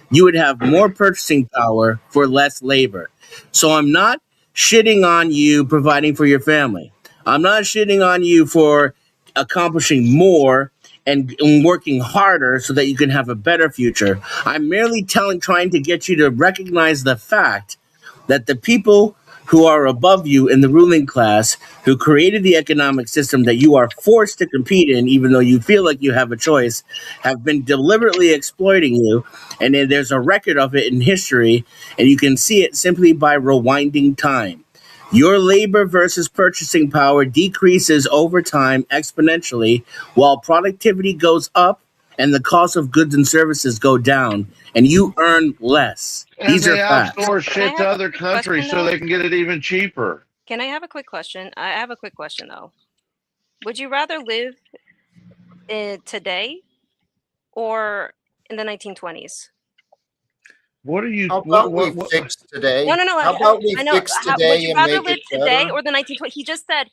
you would have more purchasing power for less labor. So I'm not shitting on you providing for your family. I'm not shitting on you for accomplishing more and working harder so that you can have a better future. I'm merely trying to get you to recognize the fact that the people who are above you in the ruling class, who created the economic system that you are forced to compete in, even though you feel like you have a choice, have been deliberately exploiting you. And there's a record of it in history, and you can see it simply by rewinding time. Your labor versus purchasing power decreases over time exponentially, while productivity goes up and the cost of goods and services go down, and you earn less. And These are facts. outsource shit to other countries so they can get it even cheaper. Can I have a quick question? I have a quick question though. Would you rather live today or in the 1920s? What are you? How about we fix today? No. How about we I know. fix today Would you and rather make live it today better? or the 1920s? He just said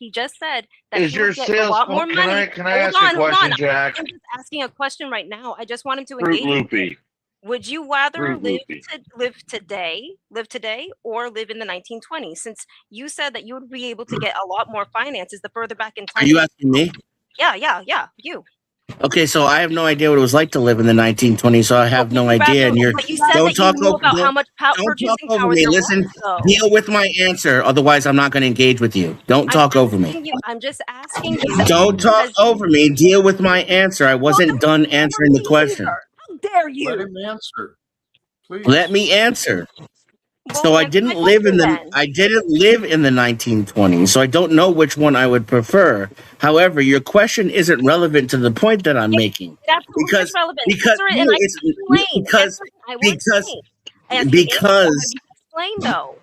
that Is he your would get sales? a lot more money. Can I ask you a question, Jack? I'm just asking a question right now. I just want him to Fruit engage. Loopy. Would you rather Fruit live today, or live in the 1920s? Since you said that you would be able to get a lot more finances the further back in time. Are you asking me? Yeah, you. Okay, so I have no idea what it was like to live in the 1920s, so I have no idea. And you're But you said don't that talk you knew over about how much don't purchasing talk over power me. there Listen, was, though. deal with my answer, otherwise I'm not going to engage with you. Don't I'm talk over me. asking you- I'm just asking you. Don't talk because- over me. Deal with my answer. I wasn't done answering the question. How dare you? Let him answer, please. Let me answer. Well, So I answer my didn't live in question the then. I didn't live in the 1920s, so I don't know which one I would prefer. However, your question isn't relevant to the point that I'm making. That's because- relevant. because- Answer it no, and I it's- can explain. because- Answer it and I will because- explain. And if you answer, because- I will explain though.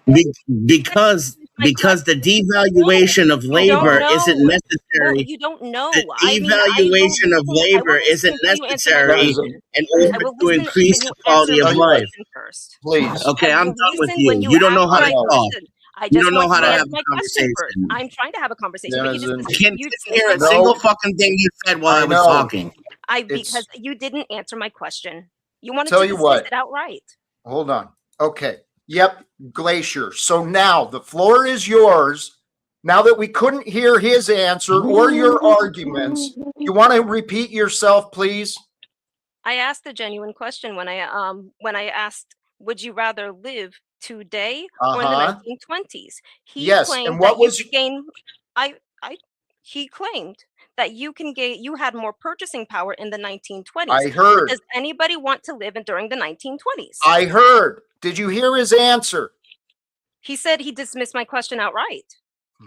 Because the devaluation of labor know. isn't Well, necessary. you don't know. The I mean, I will devaluation of listen- I will labor listen isn't until you answer my necessary question. in I order will to listen increase when the you quality answer of my life. question first. Please. Okay, I I'm will done with listen you. when You don't know how to answer my talk. question. I You just don't know want how you to answer have my a question first. conversation. I'm trying to have a conversation, but you Denizen. just Can't you just hear a No. single fucking thing you said while I I was know. talking. because you didn't answer my question. You wanted Tell to you dismiss what. it outright. Hold on. Okay. Yep. Glacier. So now the floor is yours. Now that we couldn't hear his answer or your arguments, you want to repeat yourself, please? I asked a genuine question when I asked, would you rather live today or in the Uh-huh. 1920s? He Yes, claimed and what that you was- could gain. He claimed that you had more purchasing power in the 1920s. I heard. Does anybody want to live during the 1920s? I heard. Did you hear his answer? He said he dismissed my question outright.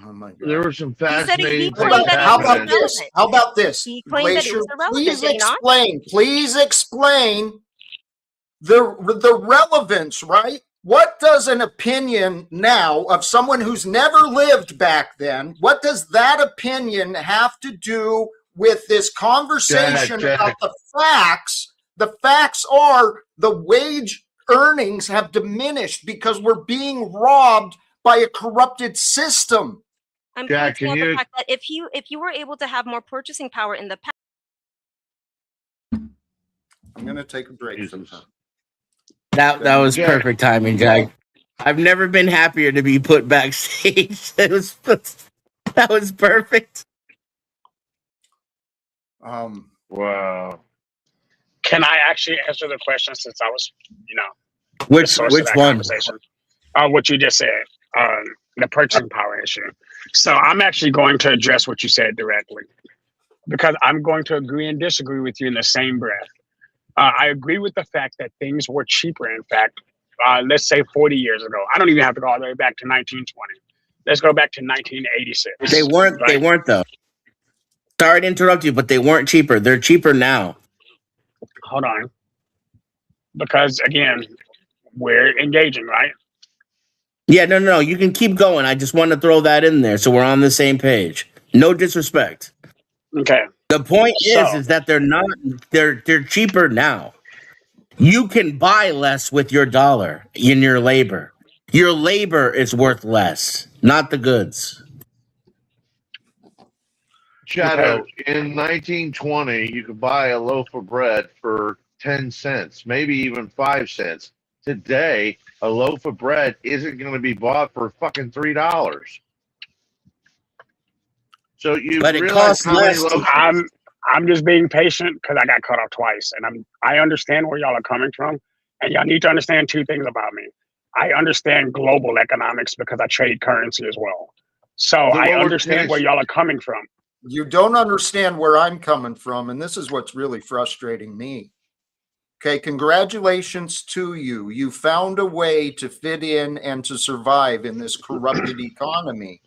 Oh my There God. were some said he fascinating claimed things that it How was about happening. this? How about this? He claimed that it was irrelevant, please did he not? explain. Please explain the relevance, right? What does an opinion now of someone who's never lived back then, what does that opinion have to do with this conversation Jack. about the facts? The facts are the wage earnings have diminished because we're being robbed by a corrupted system. I'm Jack, pointing out can the you- fact that if you were able to have more purchasing power in the past. I'm going to take a break. Jesus. sometime. That was Yeah. perfect timing, Jack. I've never been happier to be put backstage. That was perfect. Wow. Can I actually answer the question since I was, the Which source of that one? conversation? What you just said, the purchasing power issue. So I'm actually going to address what you said directly because I'm going to agree and disagree with you in the same breath. I agree with the fact that things were cheaper. In fact, let's say 40 years ago. I don't even have to go all the way back to 1920. Let's go back to 1986. They weren't. They right? weren't though. Sorry to interrupt you, but they weren't cheaper. They're cheaper now. Hold on. Because again, we're engaging, right? Yeah, no. You can keep going. I just want to throw that in there so we're on the same page. No disrespect. Okay. The point So- is that they're not. They're cheaper now. You can buy less with your dollar in your labor. Your labor is worth less, not the goods. Shadow, in 1920, you could buy a loaf of bread for 10 cents, maybe even 5 cents. Today, a loaf of bread isn't going to be bought for fucking $3. So you But it realize costs how many less to- loaves- I'm just being patient because I got cut off twice, and I understand where y'all are coming from, and y'all need to understand two things about me. I understand global economics because I trade currency as well, so The I lower understand where tax- y'all are coming from. You don't understand where I'm coming from, and this is what's really frustrating me. Okay, congratulations to you. You found a way to fit in and to survive in this corrupted economy.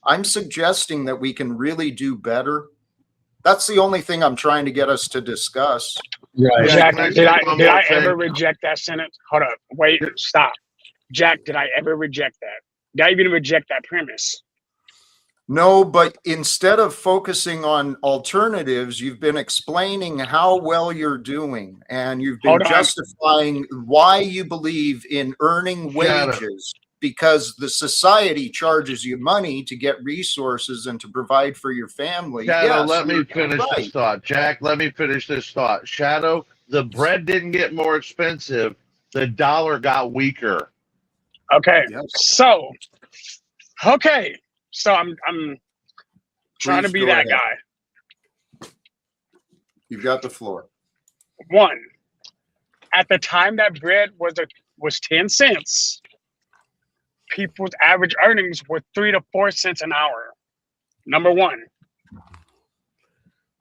I'm suggesting that we can really do better. That's the only thing I'm trying to get us to discuss. Right. Jack, can I did say I one did more I thing? ever reject that sentence? Hold up, wait, stop. Jack, did I ever reject that? Did I even reject that premise? No, but instead of focusing on alternatives, you've been explaining how well you're doing, and you've been Hold on. justifying why you believe in earning Shut up. wages because the society charges you money to get resources and to provide for your family. Shadow, Yes, let me you're finish right. this thought. Jack, let me finish this thought. Shadow, the bread didn't get more expensive. The dollar got weaker. Okay. Yes. So I'm trying to Please be go that ahead. guy. You've got the floor. One, at the time that bread was 10 cents, people's average earnings were 3 to 4 cents an hour. Number one.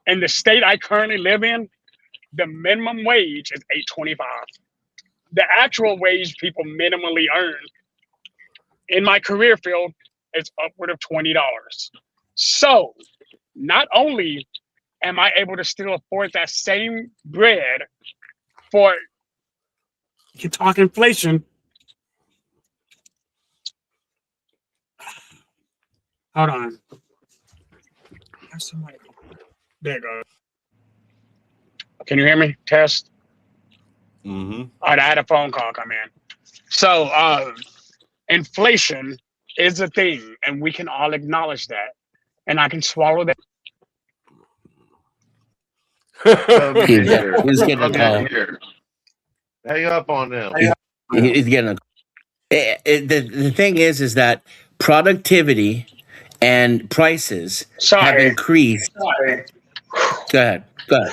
In the state I currently live in, the minimum wage is $8.25. The actual wage people minimally earn in my career field is upward of $20. So not only am I able to still afford that same bread for, you talk inflation. Hold on. There's somebody. There you go. Can you hear me? Test. Mm-hmm. All right, I had a phone call come in. So inflation is a thing, and we can all acknowledge that. And I can swallow that. He's getting a Okay, call. here. Hang up on them. He's getting a. The thing is that productivity and prices have Sorry. increased. Go ahead. Go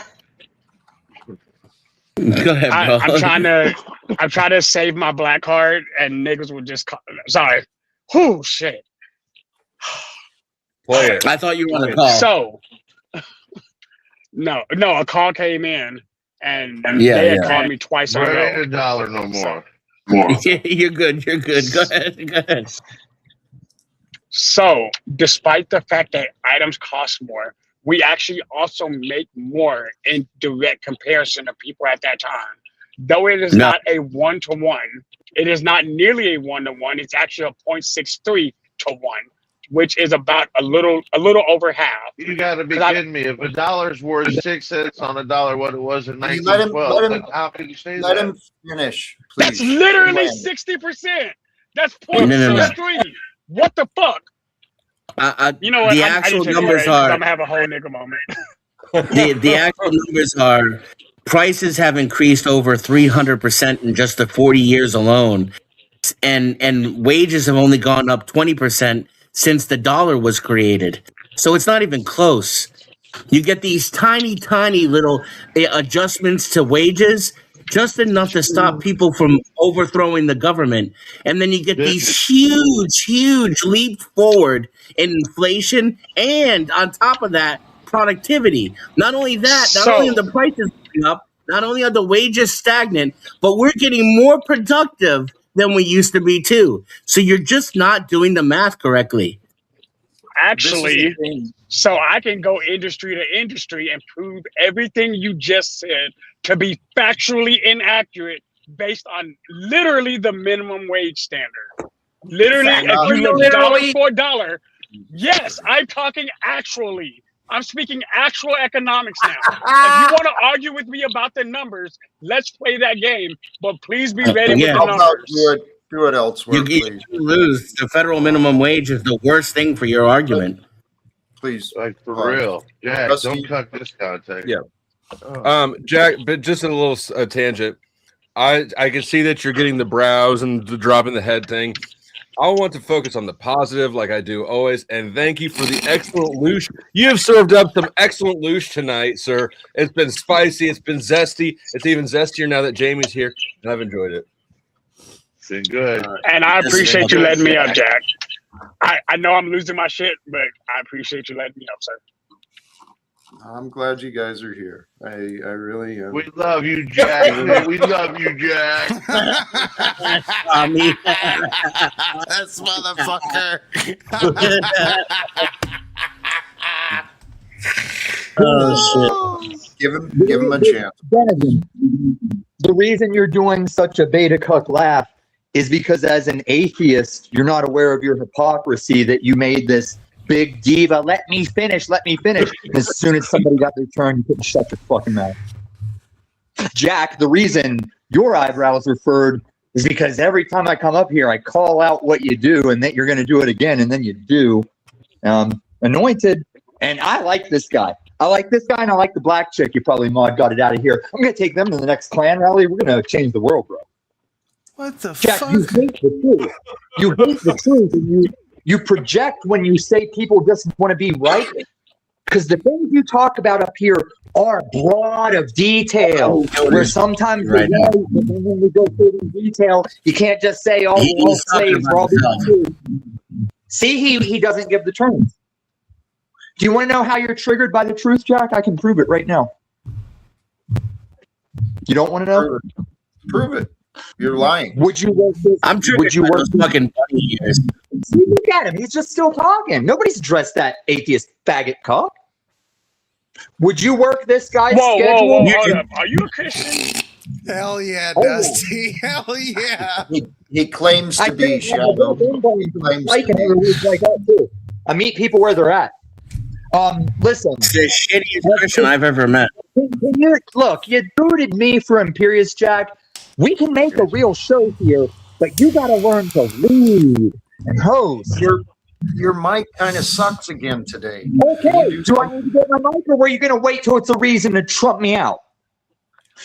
ahead, bro. I'm trying to save my black card, and niggas would just call. Sorry. Whew, shit. Play it. I thought you were on the call. So, no, a call came in, and Yeah, they had yeah. called me twice in a Bread ain't row. a dollar no more. You're good. Go ahead. So, despite the fact that items cost more, we actually also make more in direct comparison to people at that time. Though it is No. not a 1-to-1, it is not nearly a 1-to-1. It's actually a 0.63 to 1, which is about a little over half. You got to be 'Cause I- kidding me. If a dollar's worth 6 cents on a dollar, what it was in Let him- 1912, let him- then how can you say Let that? him finish, please. That's literally Land. 60%. That's No. 0.63. What the fuck? You know what? The I actual need to take a numbers break 'cause are I'm gonna have a whole nigga moment. the actual numbers are prices have increased over 300% in just the 40 years alone, and wages have only gone up 20% since the dollar was created. So it's not even close. You get these tiny little adjustments to wages, just enough to stop people from overthrowing the government, and then you get these huge leap forward in inflation, and on top of that, productivity. Not only that, not only are the prices going up, not only are the wages stagnant, but we're getting more productive than we used to be too. So you're just not doing the math correctly. Actually, so I can go industry to industry and prove everything you just said to be factually inaccurate based on literally the minimum wage standard. Literally, if you look dollar for dollar, yes, I'm talking actually. I'm speaking actual economics now. If you want to argue with me about the numbers, let's play that game. But please be ready with the How about numbers. do it elsewhere, You please. lose. The federal minimum wage is the worst thing for your argument. Please. Like, for Pause. real. Jack, Rusty. don't cut this context. Yeah. Oh. Jack, but just a little tangent. I can see that you're getting the brows and the dropping the head thing. I want to focus on the positive, like I do always. And thank you for the excellent louche. You have served up some excellent louche tonight, sir. It's been spicy. It's been zesty. It's even zestier now that Jamie's here, and I've enjoyed it. Been good. And I appreciate you letting me up, Jack. I know I'm losing my shit, but I appreciate you letting me up, sir. I'm glad you guys are here. I really am. We love you, Jack. We love you, Jack. This motherfucker. Oh shit! Give him a chance. Donovan, the reason you're doing such a beta cuck laugh is because as an atheist, you're not aware of your hypocrisy that you made this big diva. Let me finish. As soon as somebody got their turn, you couldn't shut your fucking mouth. Jack, the reason your eyebrows are furred is because every time I come up here, I call out what you do and that you're going to do it again, and then you do. Anointed, and I like this guy. I like this guy and I like the black chick. You probably got it out of here. I'm gonna take them to the next clan rally. We're gonna change the world, bro. What the Jack, fuck? you hate the truth. You hate the truth, and you project when you say people just want to be right. Because the things you talk about up here are broad of detail, where sometimes you're right, but then when we go through the detail, you can't just say all the slaves are all being true. See, he doesn't give the terms. Do you want to know how you're triggered by the truth, Jack? I can prove it right now. You don't want to know? Prove it. You're lying. Would you work this? I'm triggered Would you by work those fucking bunny ears. See, look at him. He's just still talking. Nobody's addressed that atheist faggot cock. Would you work this guy's schedule? Whoa, hold up. Are you a Christian? Hell yeah, Oh. Dusty. Hell yeah. He claims to be Shadow. I meet people where they're at. Listen. It's the shittiest Christian I've ever met. Look, you booted me for Imperious, Jack. We can make a real show here, but you got to learn to lead and host. Your mic kind of sucks again today. Okay, do I need to get my mic, or were you going to wait till it's a reason to trump me out?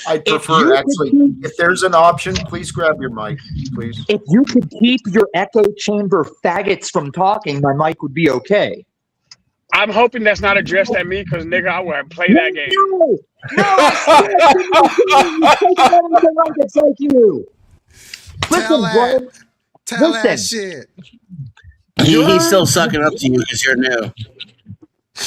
I prefer, actually, if there's an option, please grab your mic, please. If you could keep your echo chamber faggots from talking, my mic would be okay. I'm hoping that's not addressed at me, because nigga, I would play that game. It's like you. Listen, bro. Tell that shit. He's still sucking up to you because you're new.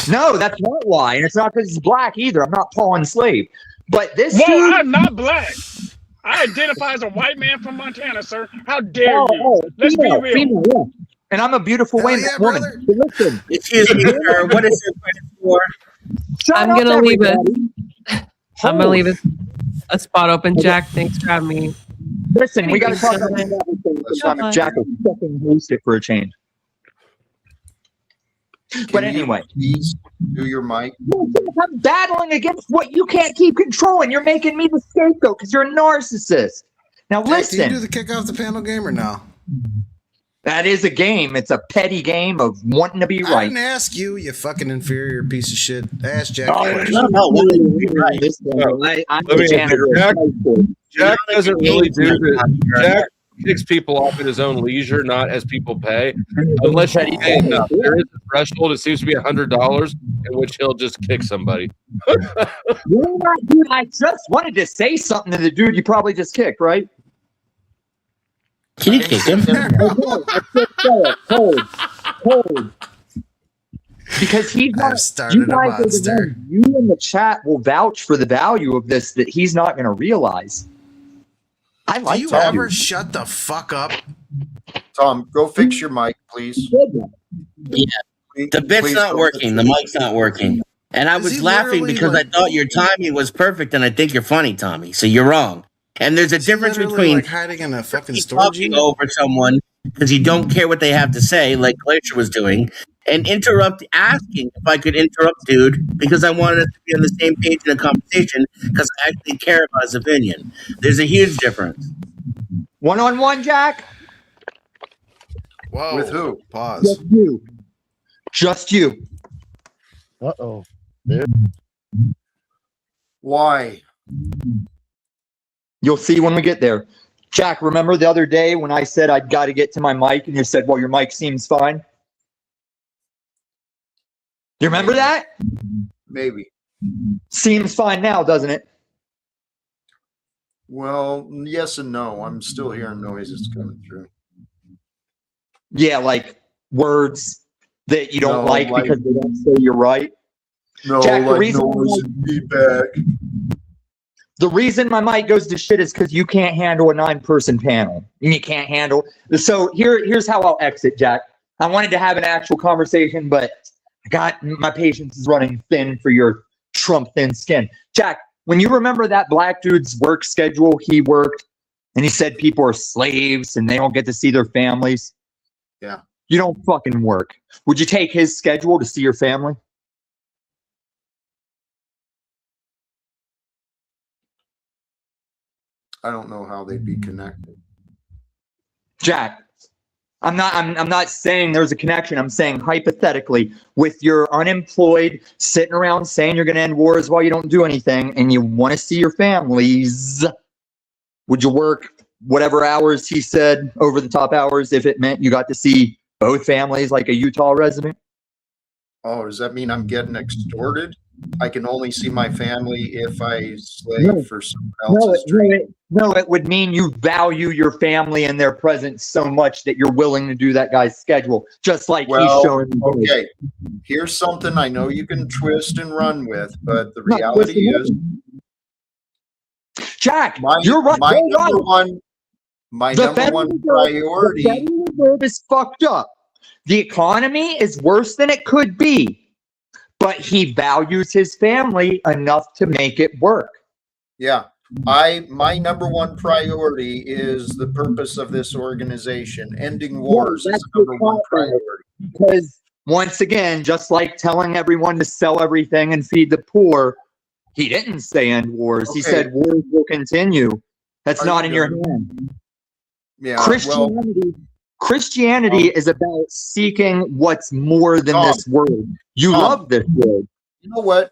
No, that's not why, and it's not because he's black either. I'm not Paul enslaved. But this Whoa, I'm not black. I identify as a white man from Montana, sir. How dare you? Let's be real. Female, and I'm a beautiful woman. But listen, excuse me, sir. What is your question for? I'm gonna leave it. I'm gonna leave a spot open. Jack, thanks for having me. Listen, we got to talk about everything sometime if Jack will fucking host it for a change. But anyway, please do your mic. I'm battling against what you can't keep controlling. You're making me the scapegoat because you're a narcissist. Now listen. Do you do the kick off the panel game or no? That is a game. It's a petty game of wanting to be right. I didn't ask you, you fucking inferior piece of shit. I asked Jack. Jack doesn't really do this. Jack kicks people off at his own leisure, not as people pay, unless you pay enough. There is a threshold. It seems to be $100, in which he'll just kick somebody. Dude, I just wanted to say something to the dude you probably just kicked, right? Can you kick him? Hold. Because he's not. Started You guys are the ones, you in the chat will vouch for the value of this that he's not going to realize. I like. Do you ever shut the fuck up? Tom, go fix your mic, please. Yeah. The bit's not working. The mic's not working. And I was laughing because I thought your timing was perfect, and I think you're funny, Tommy. So you're wrong. And there's a difference between like hiding in a fucking storage talking unit? over someone because you don't care what they have to say, like Glacier was doing, and asking if I could interrupt dude because I wanted us to be on the same page in a conversation because I actually care about his opinion. There's a huge difference. One-on-one, Jack? Whoa. With who? Pause. Just you. Just you. Uh-oh. Why? You'll see when we get there. Jack, remember the other day when I said I'd got to get to my mic and you said, well, your mic seems fine? You remember that? Maybe. Seems fine now, doesn't it? Well, yes and no. I'm still hearing noises coming through. Yeah, like words that you don't No, like like- because they don't say you're right. No, Jack, the like reason noise and feedback. The reason my mic goes to shit is because you can't handle a 9-person panel. And you can't handle. So here's how I'll exit, Jack. I wanted to have an actual conversation, but my patience is running thin for your Trump thin skin. Jack, when you remember that black dude's work schedule he worked, and he said people are slaves and they don't get to see their families. Yeah. You don't fucking work. Would you take his schedule to see your family? I don't know how they'd be connected. Jack, I'm not saying there's a connection. I'm saying hypothetically, with your unemployed, sitting around saying you're going to end wars while you don't do anything, and you want to see your families, would you work whatever hours he said, over the top hours, if it meant you got to see both families like a Utah resident? Oh, does that mean I'm getting extorted? I can only see my family if I slave for someone else's dream. No, it would mean you value your family and their presence so much that you're willing to do that guy's schedule, just like he's showing you. Okay, here's something I know you can twist and run with, but the reality is, Jack, you're right. My number one priority. The Federal Reserve is fucked up. The economy is worse than it could be. But he values his family enough to make it work. Yeah. My number one priority is the purpose of this organization. Ending wars is the number one priority. Because once again, just like telling everyone to sell everything and feed the poor, he didn't say end wars. Okay. He said wars will continue. That's not in your hand. Yeah. Christianity is about seeking what's more than this world. You love this world. You know what?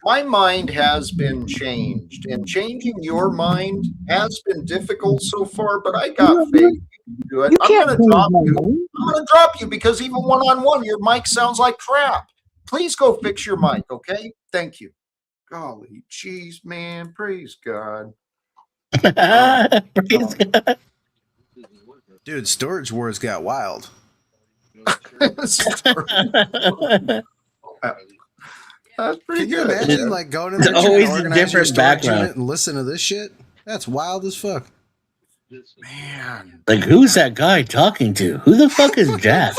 My mind has been changed, and changing your mind has been difficult so far, but I got faith you can do it. I'm going to drop you. I'm going to drop you because even one-on-one, your mic sounds like crap. Please go fix your mic, okay? Thank you. Golly, jeez, man. Praise God. Praise God. Dude, Storage Wars got wild. That's pretty Can you good. imagine like going in there There's trying always to a organize your different storage background. unit and listen to this shit? That's wild as fuck. Man. Like, who's that guy talking to? Who the fuck is Jack?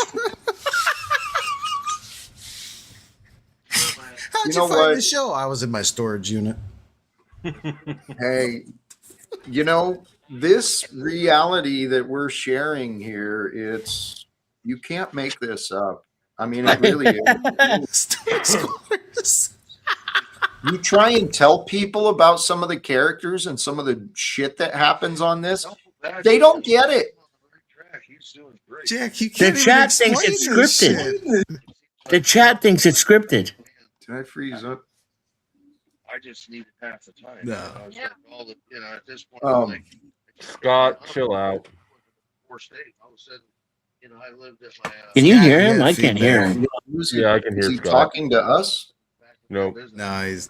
How'd You you, know find what? the show? I was in my storage unit. Hey, you know, this reality that we're sharing here, you can't make this up. I mean, it really is. Storage You try and tell people about some of the characters and some of the shit that happens on this, they don't get it. Jack, you The can't even chat thinks explain it's this scripted. shit. The chat thinks it's scripted. Did I freeze up? I just need to pass the time. No. All the, at this point, Um, Scott, chill out. All of a sudden, I lived at my. Can you Yeah, hear him? yeah, I can't hear him. Yeah, I can Is hear he Scott. talking to us? Nope. No, he's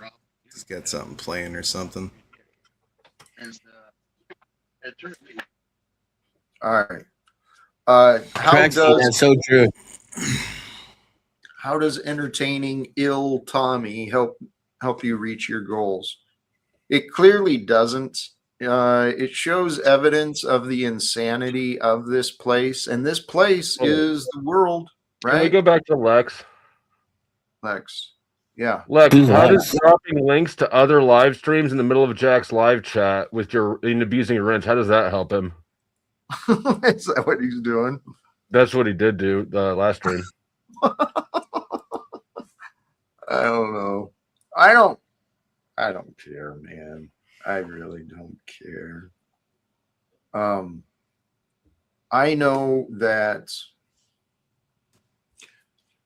got something playing or something. All right. How Correct, that's so true. does entertaining ill Tommy help you reach your goals? It clearly doesn't. It shows evidence of the insanity of this place, and this place is the world, Can we right? go back to Lex? Lex. Yeah. Lex, Who's how Lex? does dropping links to other live streams in the middle of Jack's live chat in abusing your wrench, how does that help him? Is that what he's doing? That's what he did do the last stream. I don't know. I don't care, man. I really don't care. I know that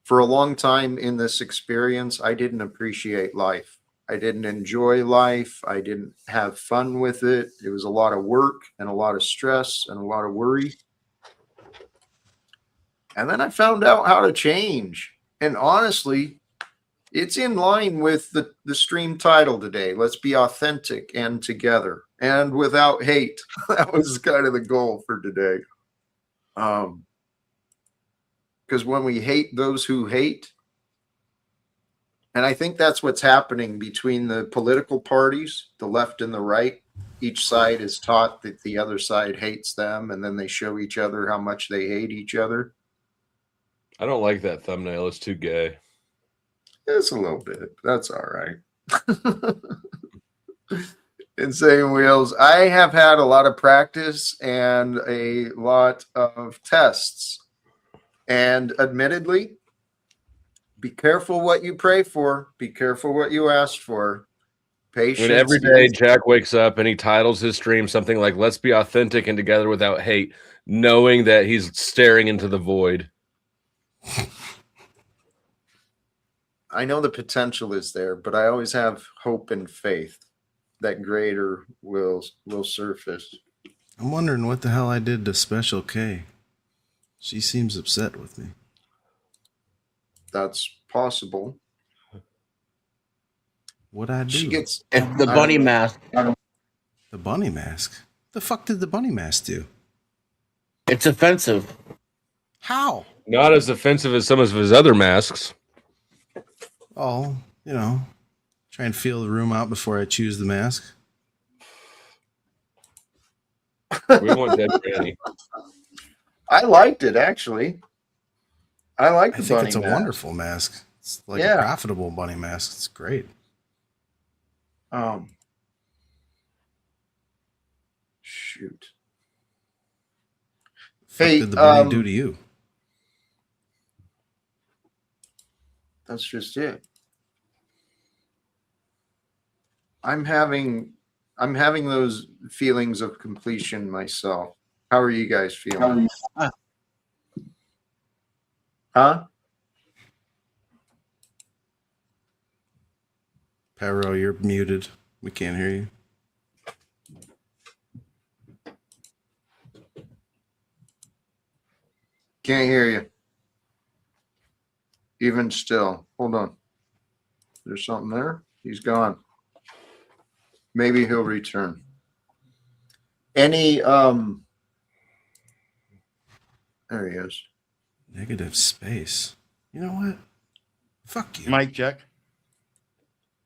for a long time in this experience, I didn't appreciate life. I didn't enjoy life. I didn't have fun with it. It was a lot of work and a lot of stress and a lot of worry. And then I found out how to change. And honestly, it's in line with the stream title today. Let's be authentic and together and without hate. That was kind of the goal for today. Because when we hate those who hate, and I think that's what's happening between the political parties, the left and the right. Each side is taught that the other side hates them, and then they show each other how much they hate each other. I don't like that thumbnail. It's too gay. It's a little bit. That's all right. Insane Wheels. I have had a lot of practice and a lot of tests. And admittedly, be careful what you pray for. Be careful what you ask for. patience. And every day Jack wakes up and he titles his stream something like "Let's be authentic and together without hate," knowing that he's staring into the void. I know the potential is there, but I always have hope and faith that greater will surface. I'm wondering what the hell I did to Special K. She seems upset with me. That's possible. What'd I do? She gets It's the bunny mask. The bunny mask? The fuck did the bunny mask do? It's offensive. How? Not as offensive as some of his other masks. Oh, you know, try and feel the room out before I choose the mask. We want Dead Granny. I liked it actually. I like I the think bunny it's a mask. wonderful mask. It's like Yeah. a profitable bunny mask. It's great. Shoot. What Hey, did the bunny do to you? That's just it. I'm having those feelings of completion myself. How are you guys feeling? Huh? Pyro, you're muted. We can't hear you. Can't hear you. Even still. Hold on. There's something there. He's gone. Maybe he'll return. Any there he is. Negative space. You know what? Fuck you. Mike check.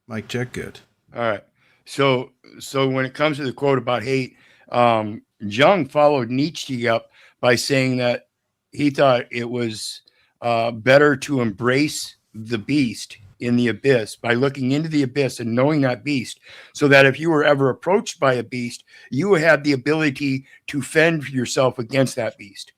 Mike check good. All right. So when it comes to the quote about hate, Jung followed Nietzsche up by saying that he thought it was better to embrace the beast in the abyss by looking into the abyss and knowing that beast, so that if you were ever approached by a beast, you would have the ability to fend yourself against that beast.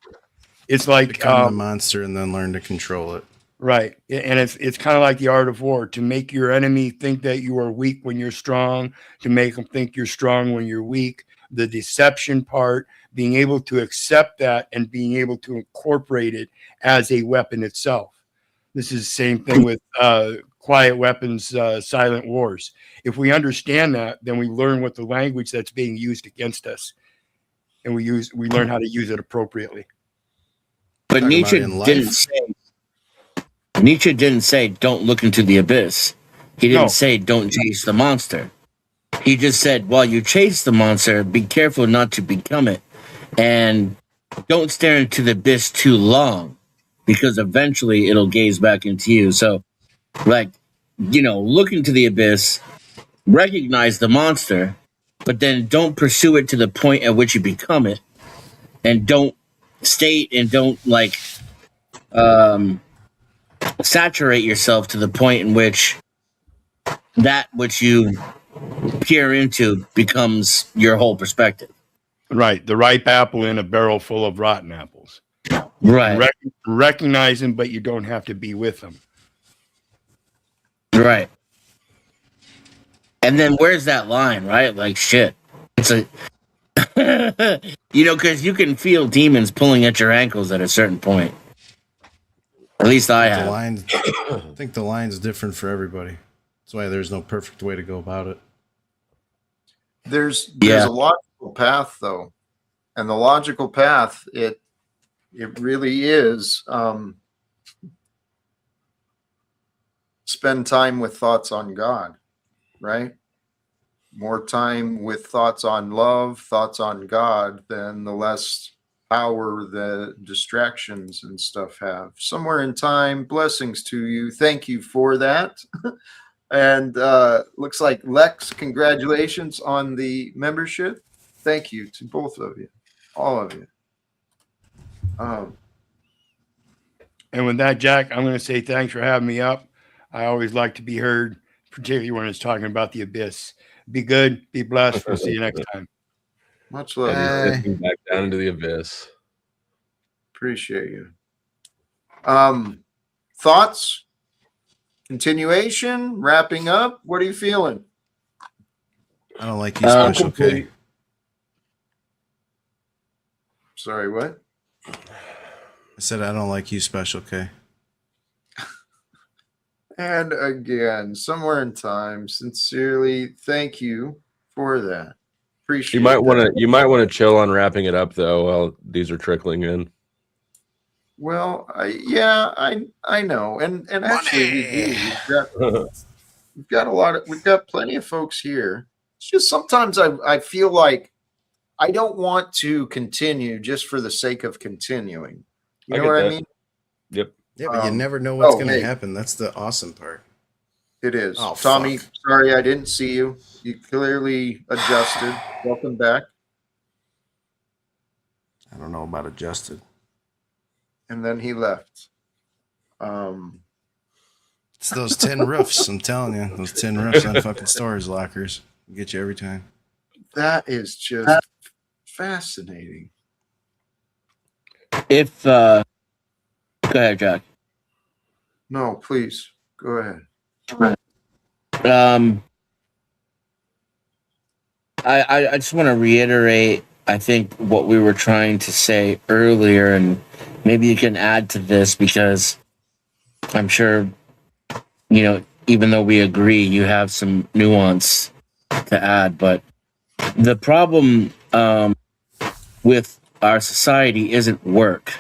It's like become the monster and then learn to control it. Right. And it's kind of like the art of war, to make your enemy think that you are weak when you're strong, to make them think you're strong when you're weak. The deception part, being able to accept that and being able to incorporate it as a weapon itself. This is the same thing with quiet weapons, silent wars. If we understand that, then we learn what the language that's being used against us, and we learn how to use it appropriately. But Talking Nietzsche about in life. didn't say don't look into the abyss. He didn't No. say don't chase the monster. He just said while you chase the monster, be careful not to become it, and don't stare into the abyss too long, because eventually it'll gaze back into you. So, like, look into the abyss, recognize the monster, but then don't pursue it to the point at which you become it, and don't saturate yourself to the point in which that which you peer into becomes your whole perspective. Right. The ripe apple in a barrel full of rotten apples. Right. Recognize them, but you don't have to be with them. Right. And then where's that line, right? Like, shit. It's a, because you can feel demons pulling at your ankles at a certain point. At least I have. I think the line's different for everybody. That's why there's no perfect way to go about it. There's Yeah. a logical path though. And the logical path, it really is spend time with thoughts on God, right? More time with thoughts on love, thoughts on God, then the less power the distractions and stuff have. Somewhere in time, blessings to you. Thank you for that. And looks like Lex, congratulations on the membership. Thank you to both of you, all of you. And with that, Jack, I'm going to say thanks for having me up. I always like to be heard, particularly when it's talking about the abyss. Be good, be blessed. We'll see you next time. Much love. Drifting back down into the abyss. Appreciate you. Thoughts? Continuation? Wrapping up? What are you feeling? I don't like you, Special K. Complete. Sorry, what? I said I don't like you, Special K. And again, somewhere in time, sincerely, thank you for that. Appreciate You might want that. to chill on wrapping it up though while these are trickling in. Well, I know, and actually we've got plenty of folks here. It's just sometimes I feel like I don't want to continue just for the sake of continuing. You know what I mean? Yep. Yeah, but you never know what's going to hey. happen. That's the awesome part. It is. Oh, Tommy, fuck. sorry I didn't see you. You clearly adjusted. Welcome back. I don't know about adjusted. And then he left. It's those tin roofs. I'm telling you, those tin roofs on fucking storage lockers get you every time. That is just fascinating. If go ahead, Jack. No, please go ahead. I just want to reiterate, I think, what we were trying to say earlier, and maybe you can add to this because I'm sure, you know, even though we agree, you have some nuance to add. But the problem with our society isn't work.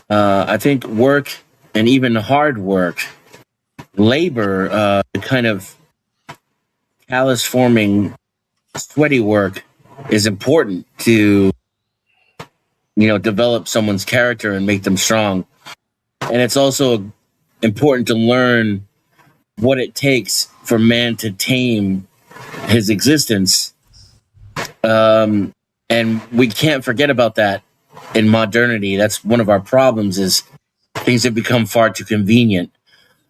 I think work, and even hard work, labor, kind of callus forming, sweaty work is important to, you know, develop someone's character and make them strong. And it's also important to learn what it takes for man to tame his existence. And we can't forget about that in modernity. That's one of our problems, is things have become far too convenient.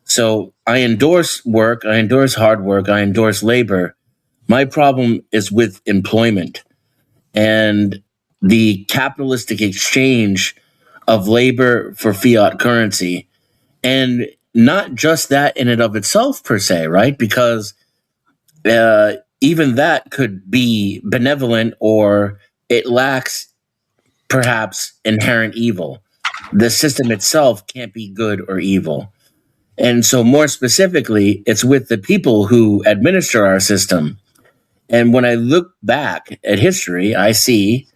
So I endorse work, I endorse hard work, I endorse labor. My problem is with employment and the capitalistic exchange of labor for fiat currency. And not just that in and of itself per se, right? Because even that could be benevolent, or it lacks perhaps inherent evil. The system itself can't be good or evil. And so more specifically, it's with the people who administer our system. And when I look back at history, I see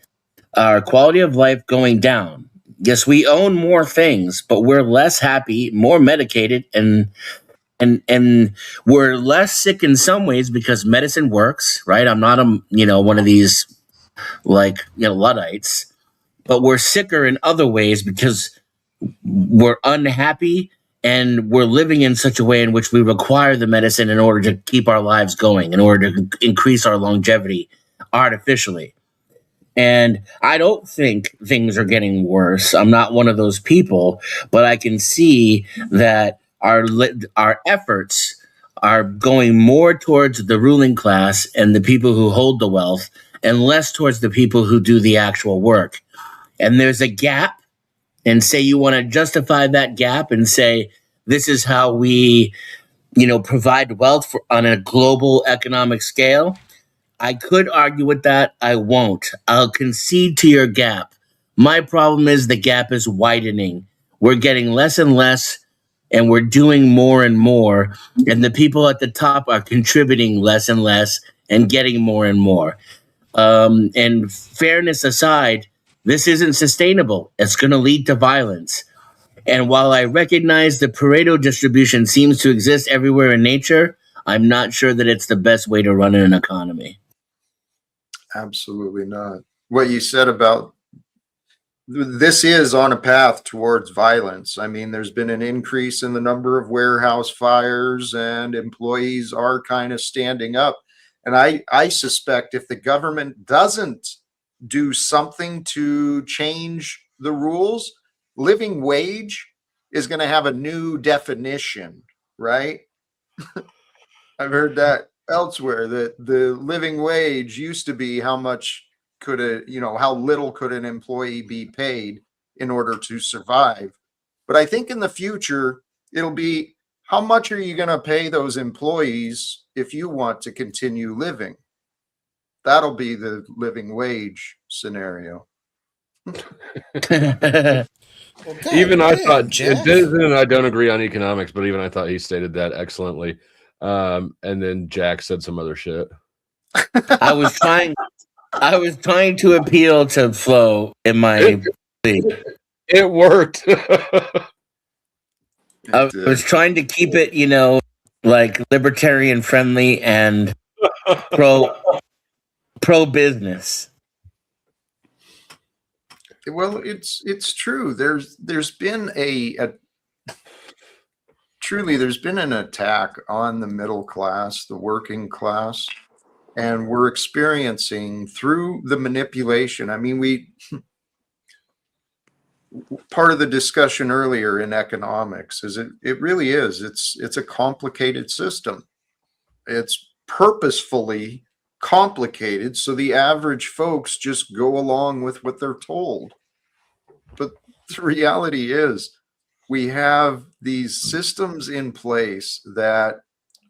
our quality of life going down. Yes, we own more things, but we're less happy, more medicated, and we're less sick in some ways because medicine works, right? I'm not one of these Luddites, but we're sicker in other ways because we're unhappy and we're living in such a way in which we require the medicine in order to keep our lives going, in order to increase our longevity artificially. And I don't think things are getting worse. I'm not one of those people, but I can see that our efforts are going more towards the ruling class and the people who hold the wealth, and less towards the people who do the actual work. And there's a gap, and say you want to justify that gap and say, this is how we, provide wealth on a global economic scale. I could argue with that. I won't. I'll concede to your gap. My problem is the gap is widening. We're getting less and less, and we're doing more and more. And the people at the top are contributing less and less and getting more and more. And fairness aside, this isn't sustainable. It's going to lead to violence. And while I recognize the Pareto distribution seems to exist everywhere in nature, I'm not sure that it's the best way to run an economy. Absolutely not. What you said about this is on a path towards violence. I mean, there's been an increase in the number of warehouse fires, and employees are kind of standing up. And I suspect if the government doesn't do something to change the rules, living wage is going to have a new definition, right? I've heard that elsewhere, that the living wage used to be how much how little could an employee be paid in order to survive. But I think in the future, it'll be, how much are you going to pay those employees if you want to continue living? That'll be the living wage scenario. Well, God Even I damn, thought Jeff. Denison and I don't agree on economics, but even I thought he stated that excellently. And then Jack said some other shit. I was trying to appeal to Flo in my plea. It worked. I was trying to keep it, like libertarian friendly and pro business. Well, it's true. There's been there's been an attack on the middle class, the working class, and we're experiencing through the manipulation. I mean, part of the discussion earlier in economics is it really is. It's a complicated system. It's purposefully complicated so the average folks just go along with what they're told. But the reality is we have these systems in place that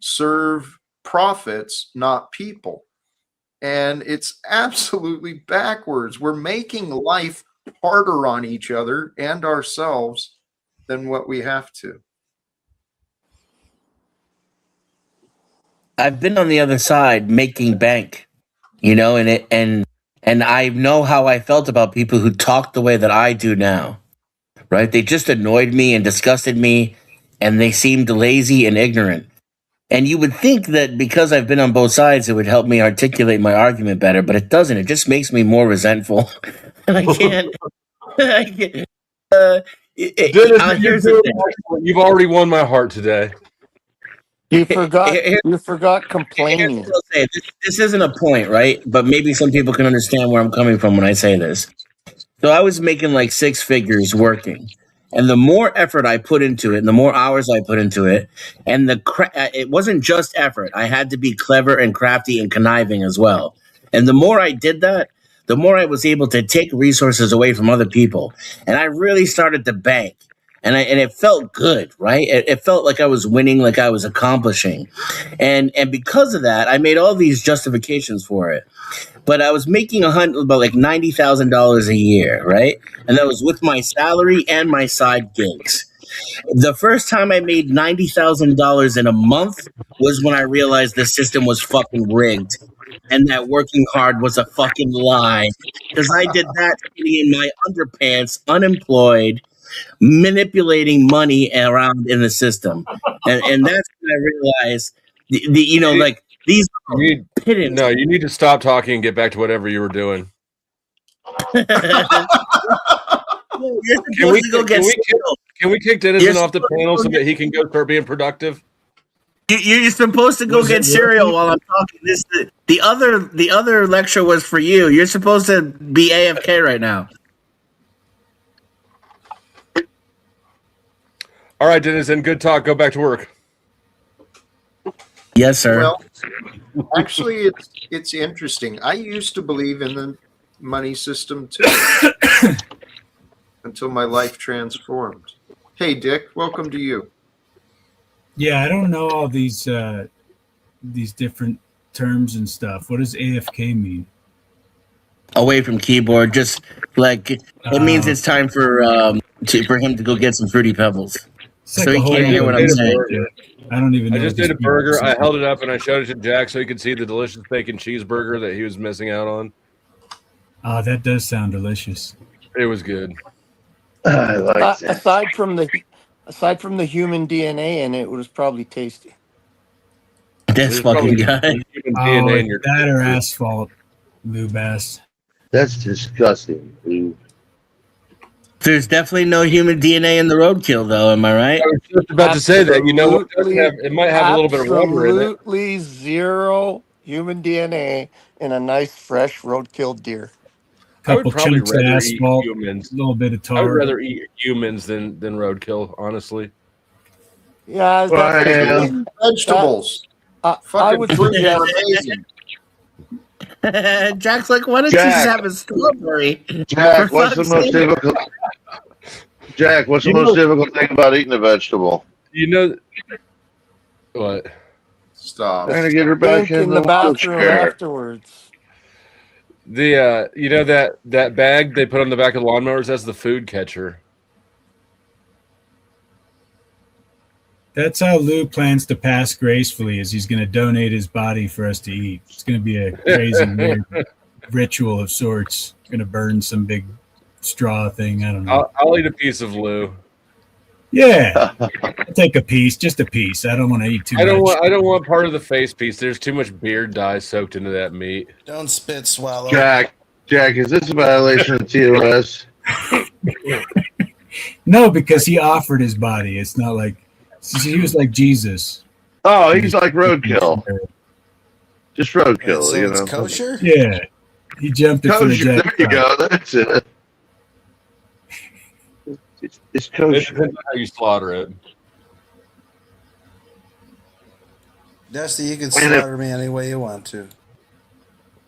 serve profits, not people. And it's absolutely backwards. We're making life harder on each other and ourselves than what we have to. I've been on the other side making bank, and I know how I felt about people who talk the way that I do now, right? They just annoyed me and disgusted me, and they seemed lazy and ignorant. And you would think that because I've been on both sides, it would help me articulate my argument better, but it doesn't. It just makes me more resentful. And I can't. Here's the thing. You've already won my heart today. You forgot complaining. This isn't a point, right? But maybe some people can understand where I'm coming from when I say this. So I was making like 6 figures working. And the more effort I put into it, and the more hours I put into it, and it wasn't just effort. I had to be clever and crafty and conniving as well. And the more I did that, the more I was able to take resources away from other people. And I really started to bank. And it felt good, right? It felt like I was winning, like I was accomplishing. And because of that, I made all these justifications for it. But I was making about like $90,000 a year, right? And that was with my salary and my side gigs. The first time I made $90,000 in a month was when I realized the system was fucking rigged and that working hard was a fucking lie. Because I did that sitting in my underpants, unemployed, manipulating money around in the system. And that's when I realized, like these pittance. No, you need to stop talking and get back to whatever you were doing. Can we kick Denison off the panel so that he can go start being productive? You're supposed to go get cereal while I'm talking. The other lecture was for you. You're supposed to be AFK right now. All right, Denison, good talk. Go back to work. Yes, sir. Well, actually, it's interesting. I used to believe in the money system too, until my life transformed. Hey, Dick, welcome to you. Yeah, I don't know all these different terms and stuff. What does AFK mean? Away from keyboard, just like it means it's time for him to go get some Fruity Pebbles. So he can't hear what I'm saying. I don't even know. I just did a burger. I held it up and I showed it to Jack so he could see the delicious bacon cheeseburger that he was missing out on. That does sound delicious. It was good. I like that. Aside from the human DNA in it, it was probably tasty. This fucking guy. That or asphalt, lube ass. That's disgusting, dude. There's definitely no human DNA in the roadkill, though. Am I right? I was just about to say that. It might have a little bit of rubber in it. Absolutely zero human DNA in a nice, fresh roadkill deer. I would Couple probably chunks of rather asphalt, eat humans. a little bit of tar. I would rather eat humans than roadkill, honestly. Yeah, Vegetables. I would fruit suggest. are amazing. Jack's like, why don't you just have a strawberry? Jack, what's the most difficult? Jack, what's the most difficult thing about eating a vegetable? You know what? Stop. Trying to get her back Think in the bathroom afterwards. The you know that bag they put on the back of lawnmowers, that's the food catcher. That's how Lou plans to pass gracefully, is he's going to donate his body for us to eat. It's going to be a crazy weird ritual of sorts. Going to burn some big straw thing. I don't know. I'll eat a piece of Lou. Yeah, I'll take a piece, just a piece. I don't want to eat too much. I don't want part of the face piece. There's too much beard dye soaked into that meat. Don't spit, swallow. Jack, is this a violation of TOS? No, because he offered his body. It's not like he was like Jesus. Oh, he's like roadkill. Just roadkill, So you it's know. kosher? Yeah, he jumped it for the Kosher. There you jackpot. go. That's it. It's It kosher. depends on how you slaughter it. Dusty, you can And slaughter me any way you want to.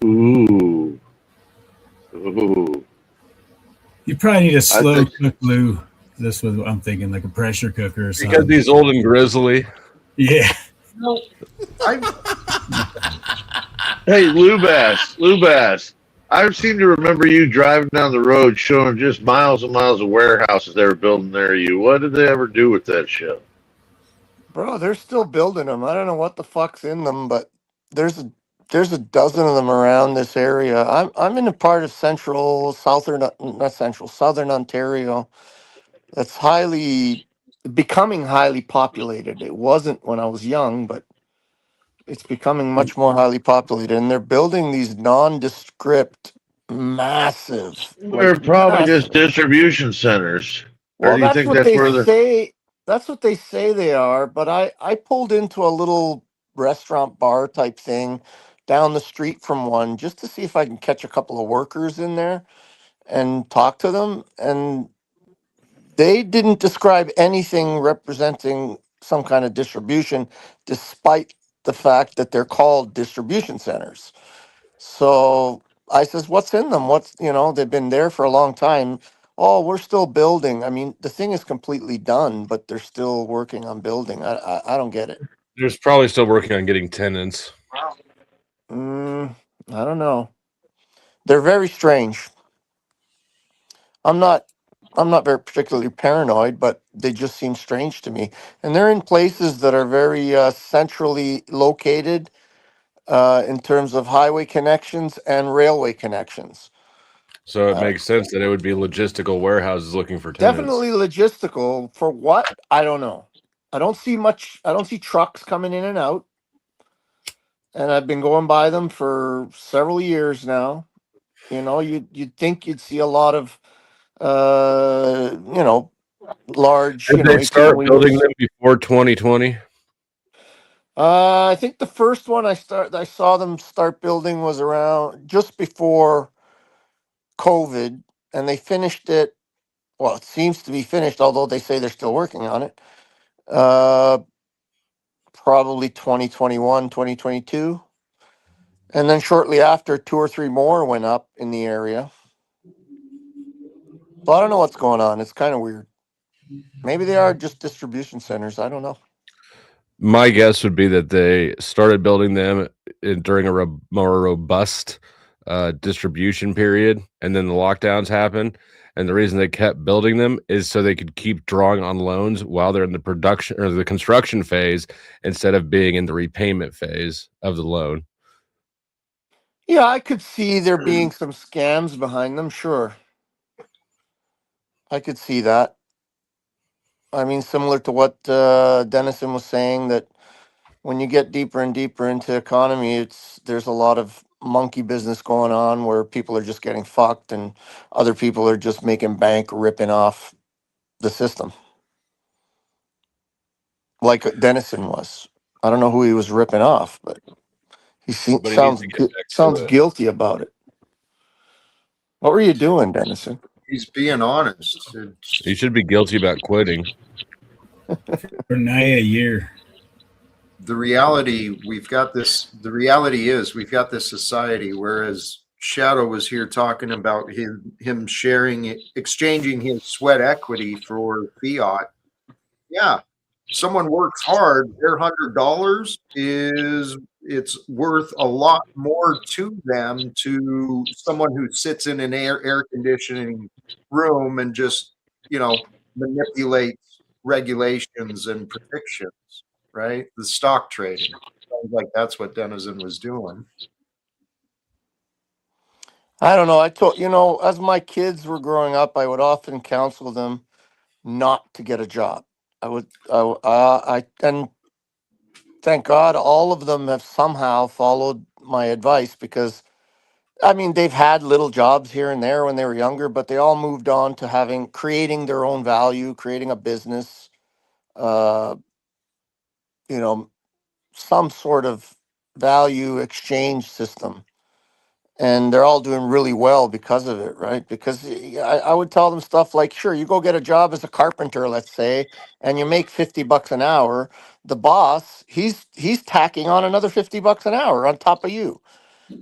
Ooh. You probably need a slow think- cook, Lou. That's what I'm thinking, like a pressure cooker or something. Because he's old and grizzly. Yeah. Hey, Lou Bass. I seem to remember you driving down the road showing just miles and miles of warehouses they were building near you. What did they ever do with that shit? Bro, they're still building them. I don't know what the fuck's in them, but there's a dozen of them around this area. I'm in a part of southern Ontario that's becoming highly populated. It wasn't when I was young, but it's becoming much more highly populated, and they're building these nondescript, massive. They're probably just distribution centers. Or Well, do you that's think what that's they where they're... say. That's what they say they are. But I pulled into a little restaurant bar type thing down the street from one just to see if I can catch a couple of workers in there and talk to them. And they didn't describe anything representing some kind of distribution, despite the fact that they're called distribution centers. So I says, what's in them? They've been there for a long time. Oh, we're still building. I mean, the thing is completely done, but they're still working on building. I don't get it. There's probably still working on getting tenants. I don't know. They're very strange. I'm not very particularly paranoid, but they just seem strange to me. And they're in places that are very centrally located in terms of highway connections and railway connections. So it makes sense that it would be logistical warehouses looking for tenants. Definitely logistical. For what? I don't know. I don't see much. I don't see trucks coming in and out. And I've been going by them for several years now. You'd think you'd see a lot of, large. Did they start building them before 2020? I think the first one I saw them start building was around just before COVID, and they finished it. Well, it seems to be finished, although they say they're still working on it. Probably 2021, 2022. And then shortly after, 2 or 3 more went up in the area. So I don't know what's going on. It's kind of weird. Maybe they are just distribution centers. I don't know. My guess would be that they started building them during a more robust distribution period, and then the lockdowns happened. And the reason they kept building them is so they could keep drawing on loans while they're in the production or the construction phase instead of being in the repayment phase of the loan. Yeah, I could see there being some scams behind them. Sure. I could see that. I mean, similar to what Dennison was saying, that when you get deeper and deeper into economy, there's a lot of monkey business going on where people are just getting fucked and other people are just making bank ripping off the system. Like Dennison was. I don't know who he was ripping off, but sounds guilty about it. What were you doing, Dennison? He's being honest. You should be guilty about quitting. For nigh a year. The reality is we've got this society, whereas Shadow was here talking about him exchanging his sweat equity for fiat. Yeah. Someone works hard, their $100 is it's worth a lot more to them to someone who sits in an air conditioning room and just, manipulates regulations and predictions, right? The stock trading. Sounds like that's what Denizen was doing. I don't know. As my kids were growing up, I would often counsel them not to get a job. And thank God all of them have somehow followed my advice, because they've had little jobs here and there when they were younger, but they all moved on to creating their own value, creating a business, uh, some sort of value exchange system. And they're all doing really well because of it, right? Because I would tell them stuff like, sure, you go get a job as a carpenter, let's say, and you make $50 an hour. The boss, he's tacking on another $50 an hour on top of you.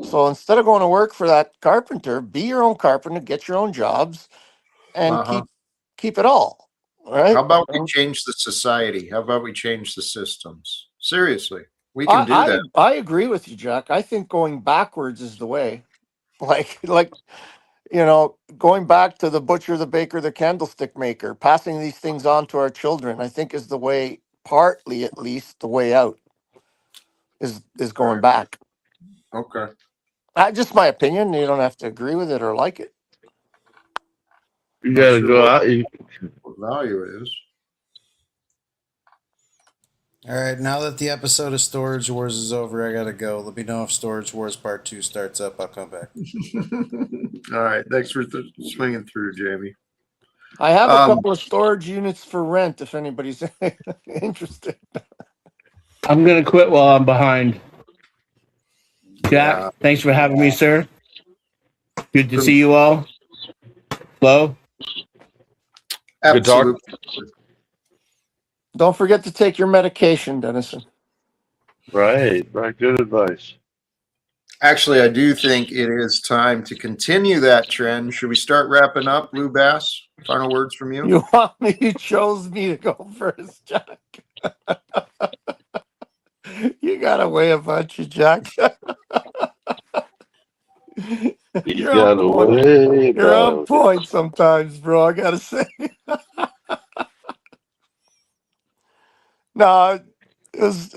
So instead of going to work for that carpenter, be your own carpenter, get your own jobs, and keep it all. Right? How about we change the society? How about we change the systems? Seriously, we can do that. I agree with you, Jack. I think going backwards is the way. Going back to the butcher, the baker, the candlestick maker, passing these things on to our children, I think is the way, partly at least, the way out is going back. Okay. Just my opinion. You don't have to agree with it or like it. You gotta go out. What value it is. All right, now that the episode of Storage Wars is over, I gotta go. Let me know if Storage Wars Part 2 starts up. I'll come back. All right, thanks for swinging through, Jamie. I have a couple of storage units for rent if anybody's interested. I'm gonna quit while I'm behind. Jack, thanks for having me, sir. Good to see you all. Flo? Good talk. Don't forget to take your medication, Dennison. Right. Good advice. Actually, I do think it is time to continue that trend. Should we start wrapping up, Lou Bass? Final words from you? You want me? You chose me to go first, Jack. You gotta weigh a bunch, you Jack. You're on point sometimes, bro. I gotta say. No,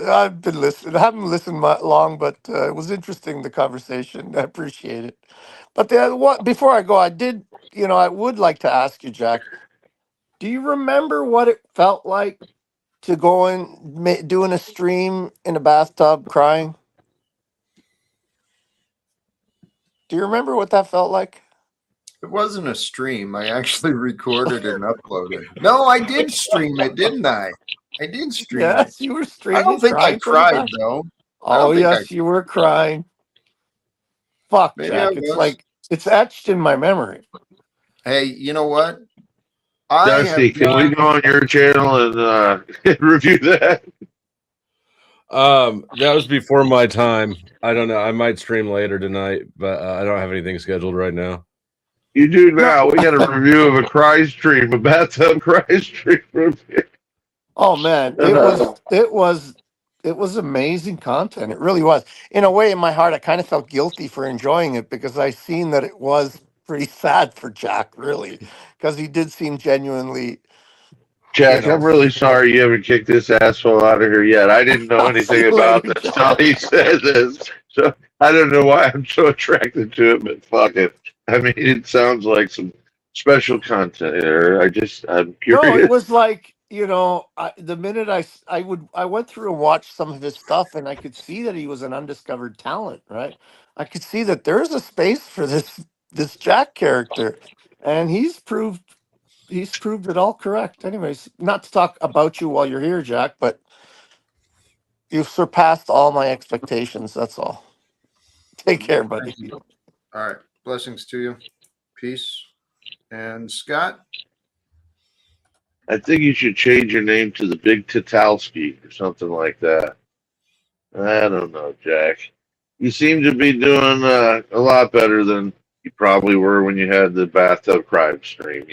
I've been listening. I haven't listened long, but it was interesting, the conversation. I appreciate it. But before I go, I would like to ask you, Jack, do you remember what it felt like to go and doing a stream in a bathtub crying? Do you remember what that felt like? It wasn't a stream. I actually recorded and uploaded. No, I did stream it, didn't I? I did stream it. Yes, you were streaming. I don't think I cried, though. Oh, yes, you were crying. Fuck, Maybe Jack. It's like, it's etched in my memory. Hey, you know what? Dusty, can we go on your channel and review that? That was before my time. I don't know. I might stream later tonight, but I don't have anything scheduled right now. You do now. We got a review of a cry stream, a bathtub cry stream review. Oh man, it was amazing content. It really was. In a way, in my heart, I kind of felt guilty for enjoying it because I seen that it was pretty sad for Jack, really, because he did seem genuinely. Jack, I'm really sorry you haven't kicked this asshole out of here yet. I didn't know anything about this until he said this. So I don't know why I'm so attracted to it, but fuck it. I mean, it sounds like some special content there. I'm curious. No, it was like, the minute I went through and watched some of his stuff, and I could see that he was an undiscovered talent, right? I could see that there's a space for this Jack character, and he's proved it all correct. Anyways, not to talk about you while you're here, Jack, but you've surpassed all my expectations. That's all. Take care, buddy. All right. Blessings to you. Peace. And Scott? I think you should change your name to the Big Tatalski or something like that. I don't know, Jack. You seem to be doing a lot better than you probably were when you had the bathtub crime stream,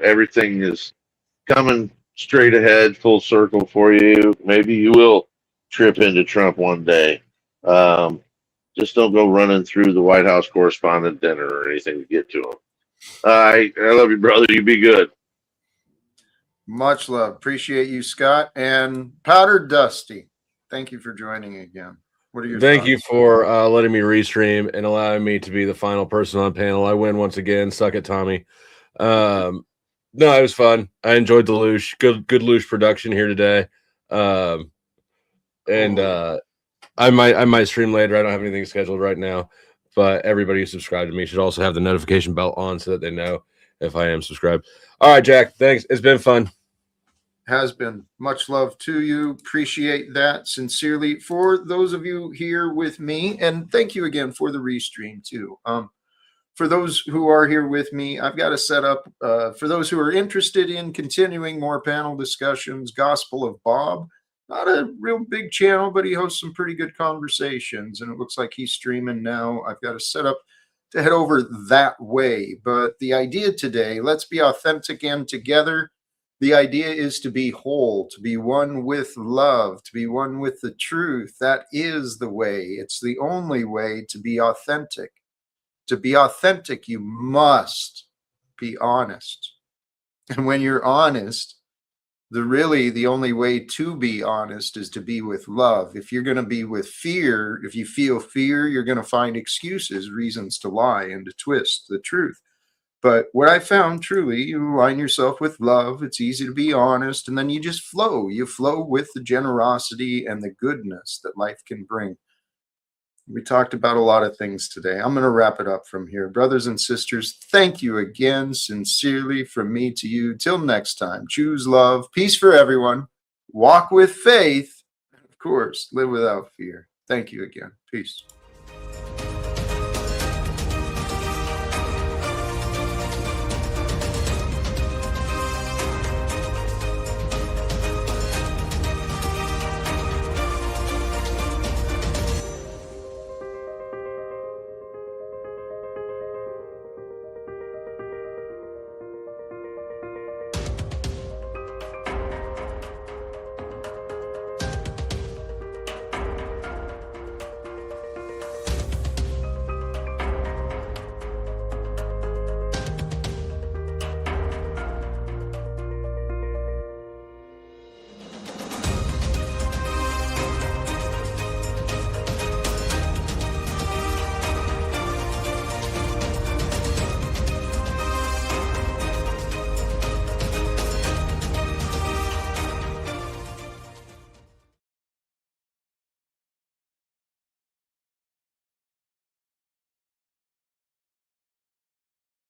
Everything is coming straight ahead, full circle for you. Maybe you will trip into Trump one day. Just don't go running through the White House correspondent dinner or anything to get to them. I love you, brother. You be good. Much love. Appreciate you, Scott. And Powder Dusty, thank you for joining again. What are your Thank thoughts? you for letting me restream and allowing me to be the final person on panel. I win once again. Suck it, Tommy. No, it was fun. I enjoyed the Loosh. Good Loosh production here today. I might stream later. I don't have anything scheduled right now, but everybody who subscribed to me should also have the notification bell on so that they know if I am subscribed. All right, Jack. Thanks. It's been fun. Has been. Much love to you. Appreciate that sincerely. For those of you here with me, and thank you again for the restream too. For those who are here with me, I've got a setup. For those who are interested in continuing more panel discussions, Gospel of Bob, not a real big channel, but he hosts some pretty good conversations, and it looks like he's streaming now. I've got a setup to head over that way. But the idea today, let's be authentic and together. The idea is to be whole, to be one with love, to be one with the truth. That is the way. It's the only way to be authentic. To be authentic, you must be honest. And when you're honest, the only way to be honest is to be with love. If you're going to be with fear, if you feel fear, you're going to find excuses, reasons to lie and to twist the truth. But what I found, truly, you align yourself with love. It's easy to be honest, and then you just flow. You flow with the generosity and the goodness that life can bring. We talked about a lot of things today. I'm going to wrap it up from here. Brothers and sisters, thank you again, sincerely, from me to you. Till next time, choose love, peace for everyone, walk with faith, and of course, live without fear. Thank you again. Peace.